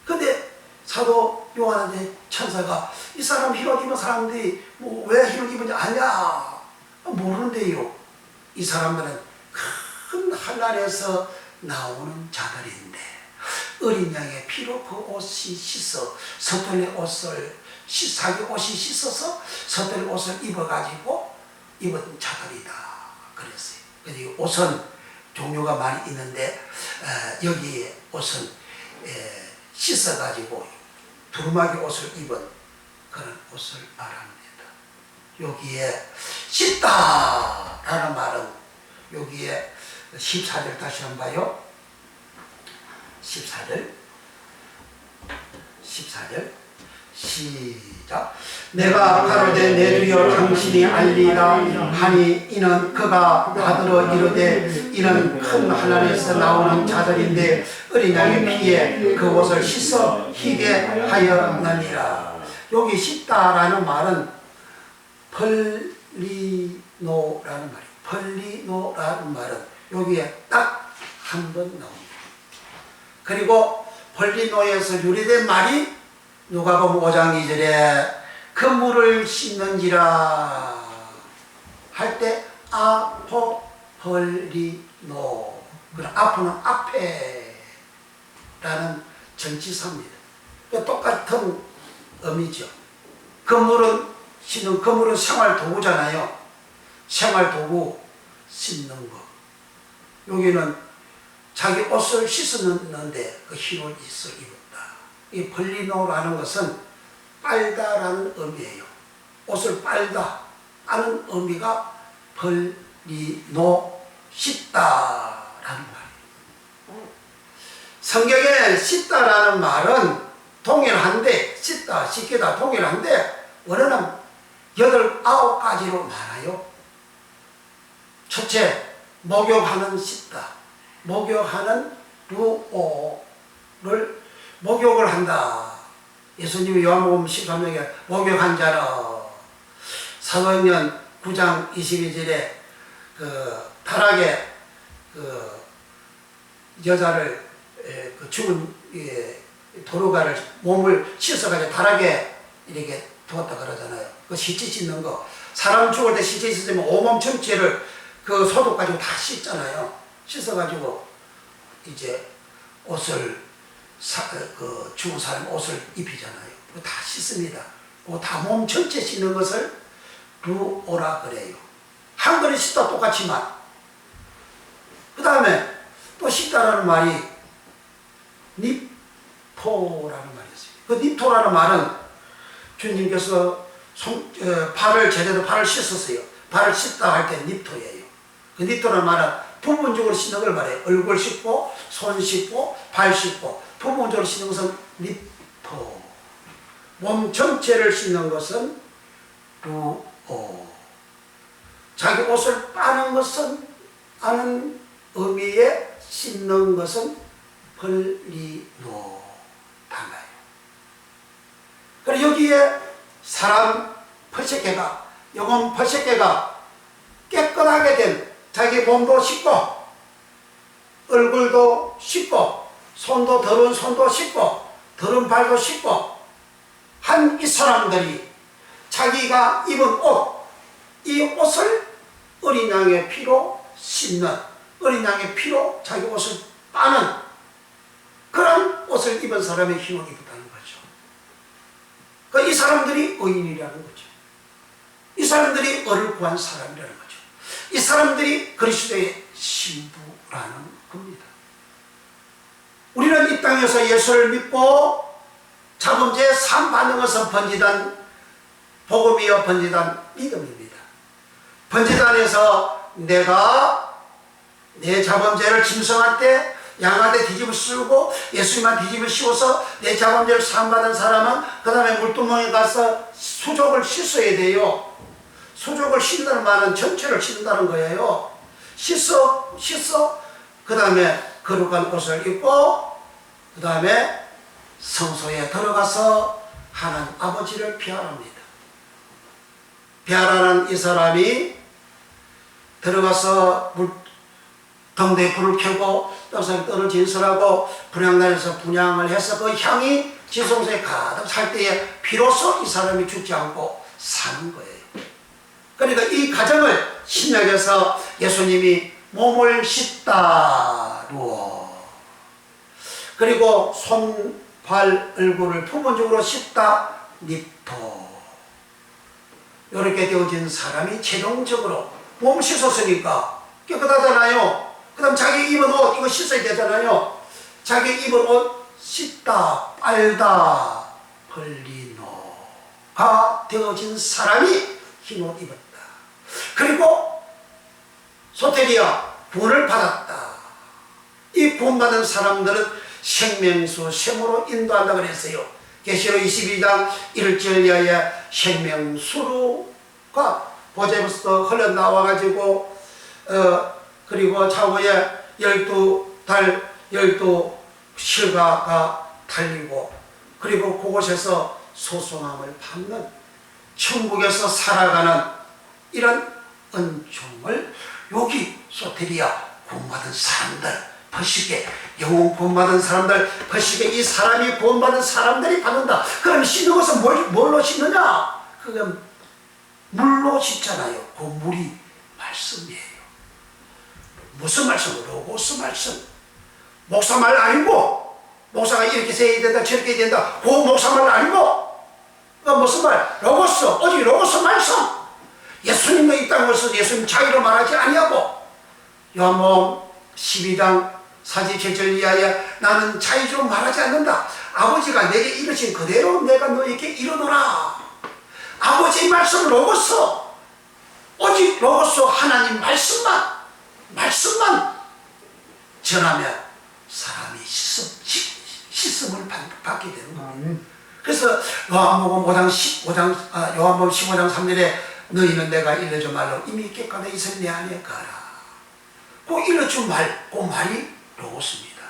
근데 사도 요한한테 천사가 이 사람 흰옷 입은 사람들이 왜 흰옷 입은지 아냐? 모르는데요. 이 사람들은 큰 하늘에서 나오는 자들인데 어린 양의 피로 그 옷이 씻어 서툴의 옷을 자기 옷이 씻어서 서툴의 옷을 입어가지고 입은 자들이다 그랬어요. 그래서 옷은 종류가 많이 있는데 여기에 옷은 씻어가지고 두루마기 옷을 입은 그런 옷을 말합니다. 여기에 씻다라는 말은 여기에 14절 다시 한번 봐요. 14절 시작. 내가 가로되 내 주여 당신이 알리라 하니 이는 그가 받들어 이르되 이는 큰 하늘에서 나오는 자들인데 어린 양의 피에 그 옷을 씻어 희게 하였느니라. 여기 씻다라는 말은 벌리노라는 말이에요. 벌리노라는 말은 여기에 딱 한 번 나옵니다. 그리고 벌리노에서 유래된 말이 누가복음 5장 2절에 그 물을 씻는지라 할 때 아포 벌리노. 그럼 아포는 앞에라는 전치사입니다. 똑같은 의미죠. 그 물은 씻는, 그 물은 생활도구잖아요. 생활도구 씻는 거. 여기는 자기 옷을 씻었는데 그 흰 옷을 입었다. 이 벌리노라는 것은 빨다라는 의미예요. 옷을 빨다 하는 의미가 벌리노, 씻다라는 말이에요. 성경에 씻다라는 말은 동일한데, 씻다, 씻기다 동일한데 원어는 8, 9가지로 많아요. 첫째, 목욕하는 씻다. 목욕하는 루오를 목욕을 한다. 예수님이 요한복음 13장에 목욕한 자라. 사도행전 9장 22절에 그 다락에 그 여자를 그 죽은 도로가를 몸을 씻어가지고 다락에 이렇게 두었다 그러잖아요. 그 시체 씻는 거. 사람 죽을 때 시체 씻으면 온몸 전체를 그 소독 가지고 다 씻잖아요. 씻어가지고 이제 옷을 그 죽은 사람 옷을 입히잖아요. 그거 다 씻습니다. 그거 다 몸 전체 씻는 것을 루오라 그래요. 한글에 씻다 똑같지만 그 다음에 또 씻다라는 말이 닙토라는 말이 있어요. 그 닙토라는 말은 주님께서 발을 제대로 발을 씻었어요. 발을 씻다 할 때 닙토예요. 그 닙토라는 말은 부분적으로 씻는 걸 말해요. 얼굴 씻고 손 씻고 발 씻고 부분적으로 씻는 것은 닙토. 몸 전체를 씻는 것은 루오. 자기 옷을 빠는 것은 아는 의미에 씻는 것은 벌리노 달라요. 그리고 여기에 사람 퍼세개가 영혼 퍼세개가 깨끗하게 된 자기 몸도 씻고 얼굴도 씻고 손도 더러운 손도 씻고 더러운 발도 씻고 한 이 사람들이 자기가 입은 옷, 이 옷을 어린 양의 피로 씻는, 어린 양의 피로 자기 옷을 빠는 그런 옷을 입은 사람의 힘을 입었다는 거죠. 이 사람들이 의인이라는 거죠. 이 사람들이 을을 구한 사람이라는 거죠. 이 사람들이 그리스도의 신부라는 겁니다. 우리는 이 땅에서 예수를 믿고 자범죄 산 받는 것은 번지단 복음이요 번지단 믿음입니다. 번지단에서 내가 내 자범죄를 짐승할 때 양한테 뒤집어 씌우고 예수님만 뒤집어 씌워서 내 자범죄를 사함받은 사람은 그 다음에 물두멍에 가서 수족을 씻어야 돼요. 수족을 씻는다는 말은 전체를 씻는다는 거예요. 씻어 그 다음에 거룩한 옷을 입고 그 다음에 성소에 들어가서 하나님 아버지를 비하랍니다. 비하라는 이 사람이 들어가서 등대에 불을 켜고 떡상에 떡을 진설하고 분향단에서 분향을 해서 그 향이 지성소에 가득 찰 때에 비로소 이 사람이 죽지 않고 사는 거예요. 그러니까 이 과정을 신약에서 예수님이 몸을 씻다로 그리고 손, 발, 얼굴을 부분적으로 씻다 닙토 이렇게 되어진 사람이 최종적으로 몸 씻었으니까 깨끗하잖아요. 그 다음 자기 입은 옷 이거 씻어야 되잖아요. 자기 입은 옷 씻다 빨다 벌리노가 되어진 사람이 흰옷 입었다. 그리고 소테리아 구원을 받았다. 이 구원받은 사람들은 생명수 샘으로 인도한다 그랬어요. 계시록 22장 1절 이하에 생명수로가 보좌에서 흘러나와가지고 그리고 좌우에 12달 12실과가 달리고 그리고 그곳에서 소송함을 받는 천국에서 살아가는 이런 은총을 여기 소테리아 구원받은 사람들 벌식에 영혼 구원받은 사람들 벌식에 이 사람이 구원받은 사람들이 받는다. 그럼 씻는 것은 뭘로 씻느냐? 그건 물로 씻잖아요. 그 물이 말씀이에요. 무슨 말씀? 로고스 말씀. 목사 말 아니고 목사가 이렇게 해야 된다 저렇게 해야 된다 그 목사 말 아니고 그 무슨 말? 로고스. 오직 로고스 말씀. 예수님도 이 땅에서 예수님 자기로 말하지 아니하고 요한복음 12장 47절 이하에 나는 자의로 말하지 않는다. 아버지가 내게 이르신 그대로 내가 너에게 이르노라. 아버지 말씀 로고스. 오직 로고스 하나님 말씀만 전하면 사람이 씻음을 받게 되는 겁니다. 그래서 요한복음 15장 3절에 너희는 내가 일러준 말로 이미 깨끗하다 이슬 내 안에 가라. 그 일러준 말, 그 말이 로고스입니다.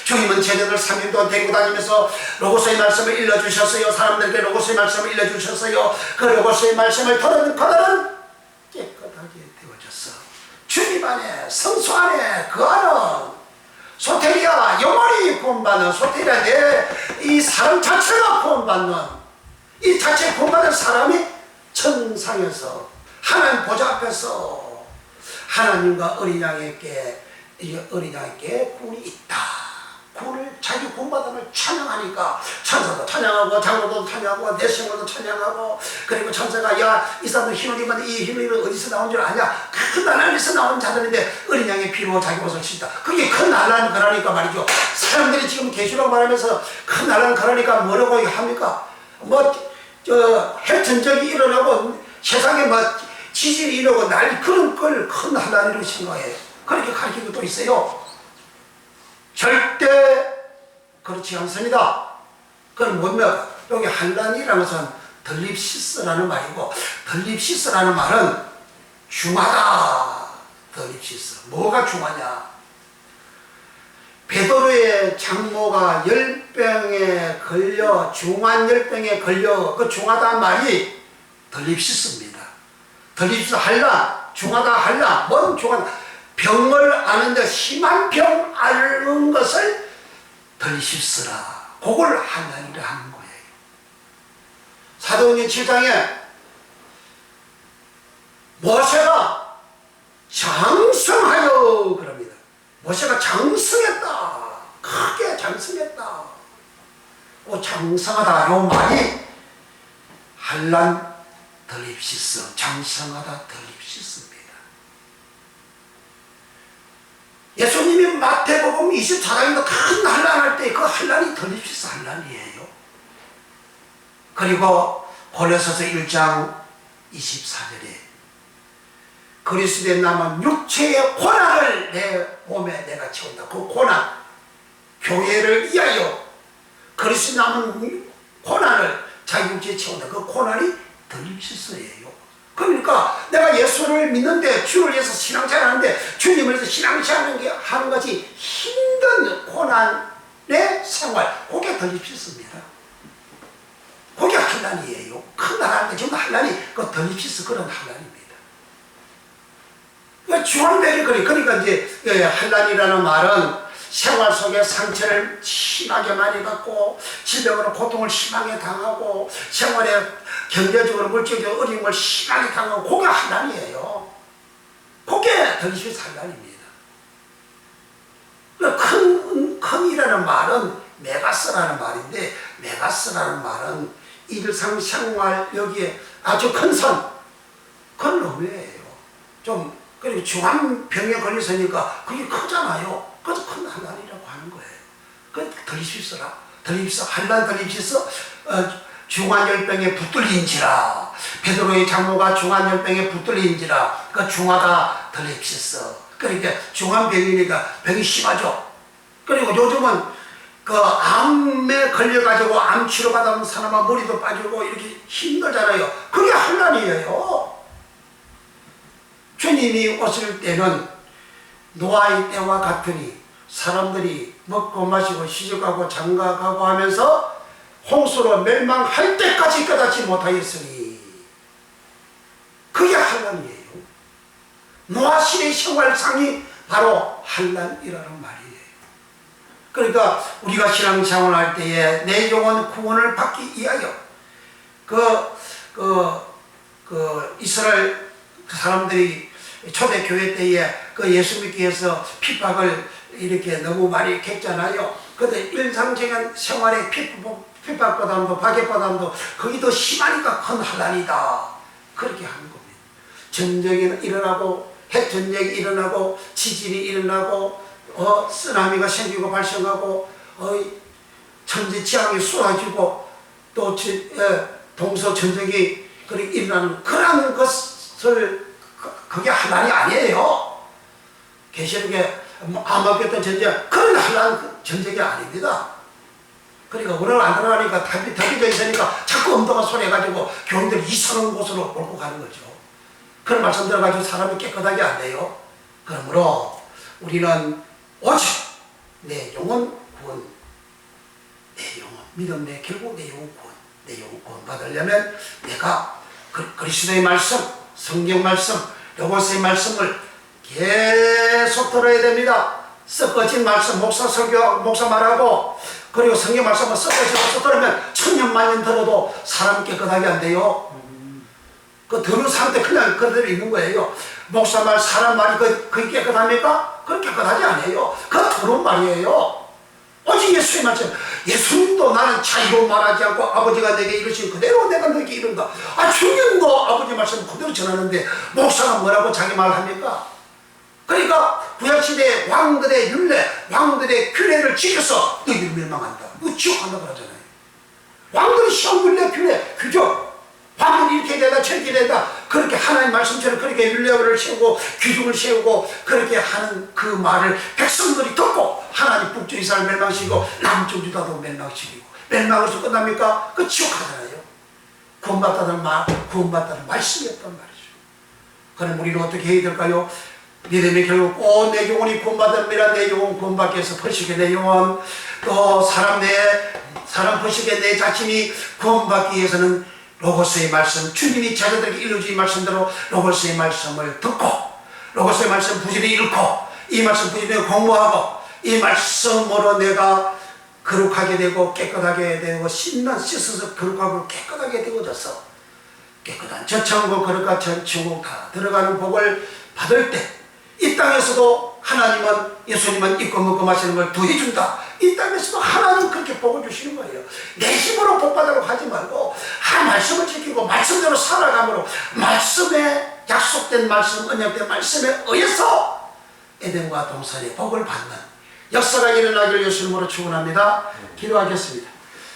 주님은 제자들 3년 동안 데리고 다니면서 로고스의 말씀을 일러주셨어요. 사람들에게 로고스의 말씀을 일러주셨어요. 그 로고스의 말씀을 들은 그들은 깨끗하게 되어졌어. 주님 안에 성소 안에 그 안은 소테리아 영원히 구원받는 소테리아 내 이 사람 자체가 구원받는 이 자체 구원받은 사람이 천상에서 하나님 보좌 앞에서 하나님과 어린 양에게 구원이 있다. 구원을 자기 구원받음을 찬양하니까 천사도 찬양하고 장로도 찬양하고 내 생활도 찬양하고 그리고 천사가 야 이 사람은 힘을 입었는데 이 힘을 어디서 나온 줄 아냐? 큰 나라에서 나온 자들인데 어린 양의 피로 자기 옷을 씻다. 그게 큰 나라는 거라니까 말이죠. 사람들이 지금 계시록 말하면서 큰 나라는 거라니까 뭐라고 합니까? 핵전쟁이 일어나고 세상에 지진이 일어나고 그런 걸 큰 나라로 생각해요. 그렇게 가르치고 또 있어요. 절대 그렇지 않습니다. 그건 뭡니까? 여기 한란이라는 것은 덜립시스라는 말이고 덜립시스라는 말은 중하다. 덜립시스. 뭐가 중하냐? 베드로의 장모가 열병에 걸려 중한 열병에 걸려 그 중하다는 말이 덜립시스입니다. 덜립시스 한란 중하다 한란 뭔 중하다 병을 아는데 심한 병 앓는 것을 덜립시스라. 그걸 한란이라 하는 거예요. 사도행전 7장에 모세가 장성하여 그럽니다. 모세가 장성했다. 크게 장성했다. 장성하다라는 말이 한란 덜립시스, 장성하다 덜립시스입니다. 예수님이 마태복음 24장에서 큰 한란할 때 그 한란이 덜립시스 한란이에요. 그리고 고린도서 1장 24절에 그리스도의 남은 육체의 고난을 내 몸에 내가 채운다. 그 고난, 교회를 위하여 그리스도 남은 고난을 자기 육체에 채운다. 그 고난이 덜립시스예요. 그러니까 내가 예수를 믿는데 주를 위해서 신앙생활 하는데 주님을 위해서 신앙생활 하는 것이 힘든 고난의 생활, 그게 덜립시스입니다. 그게 한란이에요. 큰 나라인데 전부 한란이 그 덜립시스 그런 한란입니다. 주한배기 그러니까 이제 한란이라는 말은 생활 속에 상처를 심하게 많이 받고 질병으로 고통을 심하게 당하고 생활에 경제적으로 물질적으로 어려움을 심하게 당하고 그게 한란이에요. 그게 덜립시스 한란입니다. 큰이라는 말은 메가스라는 말인데 메가스라는 말은 일상생활 여기에 아주 큰 선, 큰 의미예요. 좀 그리고 중한병에 걸렸으니까 그게 크잖아요. 그래서 큰 한란이라고 하는 거예요. 그 덜립시스라. 덜립시스, 한란 덜립시스, 중한열병에 붙들린지라. 베드로의 장모가 중한열병에 붙들린지라. 그 중하다 덜립시스. 그러니까 중환병이니까 병이 심하죠. 그리고 요즘은 그 암에 걸려가지고 암 치료받아온 사람은 머리도 빠지고 이렇게 힘들잖아요. 그게 환난이에요. 주님이 오실 때는 노아의 때와 같으니 사람들이 먹고 마시고 시집가고 장가가고 하면서 홍수로 멸망할 때까지 깨닫지 못하였으니 그게 환난이에요. 노아 시대의 생활상이 바로 환난이라는 말이에요. 그러니까 우리가 신앙생활을 할 때에 내 영혼 구원을 받기 위하여 이스라엘 사람들이 초대교회 때에 예수 믿기 위해서 핍박을 이렇게 너무 많이 했잖아요. 근데 일상적인 생활의 핍박보다도 박해보다도 그게 더 심하니까 큰 환난이다. 그렇게 하는 겁니다. 전쟁이 일어나고 핵전쟁이 일어나고 지진이 일어나고 쓰나미가 생기고 발생하고 천지지항이 쏟아지고 또 동서전쟁이 일어나는 그런 것을 그게 환난이 아니에요. 계시록에 아마겟돈 전쟁 그런 환난 전쟁이 아닙니다. 그러니까 우리는 안 들어가니까 답이 있으니까 자꾸 엄동한 소리 해가지고 교인들이 이상한 곳으로 몰고 가는 거죠. 그런 말씀 들어가지고 사람이 깨끗하게 안 돼요. 그러므로 우리는 오직 내 영혼 구원, 내 영혼 믿음, 내 결국 내 영혼 구원, 내 영혼 구원 받으려면 내가 그리스도의 말씀, 성경 말씀, 로고스의 말씀을 계속 들어야 됩니다. 섞어진 말씀, 목사 설교, 목사 말하고 그리고 성경 말씀을 섞어서 들으면 천년만년 들어도 사람 깨끗하게 안 돼요. 그 들은 상태 그냥 그대로 있는 거예요. 목사 말, 사람 말이 그게 깨끗합니까? 그건 깨끗하지 않아요. 그건 더러운 말이에요. 오직 예수의 말씀. 예수님도 나는 자유로 말하지 않고 아버지가 내게 이르신 그대로 내가 너에게 이른다. 주님도 아버지 말씀 그대로 전하는데 목사가 뭐라고 자기 말 합니까? 그러니까 구약시대의 왕들의 율례, 왕들의 규례를 지켜서 너희들 멸망한다. 이거 지옥한다 그러잖아요. 왕들이 시험 율례, 규례, 규정 왕은 이렇게 되다 저렇게 된다 그렇게 하나님 말씀처럼 그렇게 율례를 세우고 규정을 세우고 그렇게 하는 그 말을 백성들이 듣고 하나님 북쪽 이스라엘 멸망시키고 남쪽 유다도 멸망시키고 멸망에서 끝납니까? 그 지옥하잖아요. 구원받다는 말, 구원받다는 말씀이었단 말이죠. 그럼 우리는 어떻게 해야 될까요? 믿음이 결국 내 영혼이 구원받음이라 내 영혼 구원받기 위해서 퍼시게 내 영혼 또 사람 퍼시게 내 자신이 구원받기 위해서는 로고스의 말씀, 주님이 자녀들에게 일러주신 말씀대로 로고스의 말씀을 듣고 로고스의 말씀 부지런히 읽고 이 말씀 부지런히 공부하고 이 말씀으로 내가 거룩하게 되고 깨끗하게 되고 씻어서 거룩하고 깨끗하게 되어져서 깨끗한 저 천국 거룩한 저 천국 다 들어가는 복을 받을 때 이 땅에서도 하나님은 예수님은 입고 먹고 마시는 걸 더해준다. 이 땅에서도 하나님 그렇게 복을 주시는 거예요. 내 힘으로 복 받으려고 하지 말고 말씀을 지키고 말씀대로 살아감으로 말씀에 약속된 말씀, 언약된 말씀에 의해서 에덴과 동산의 복을 받는 역사가 일어나기를 예수님으로 축원합니다. 기도하겠습니다.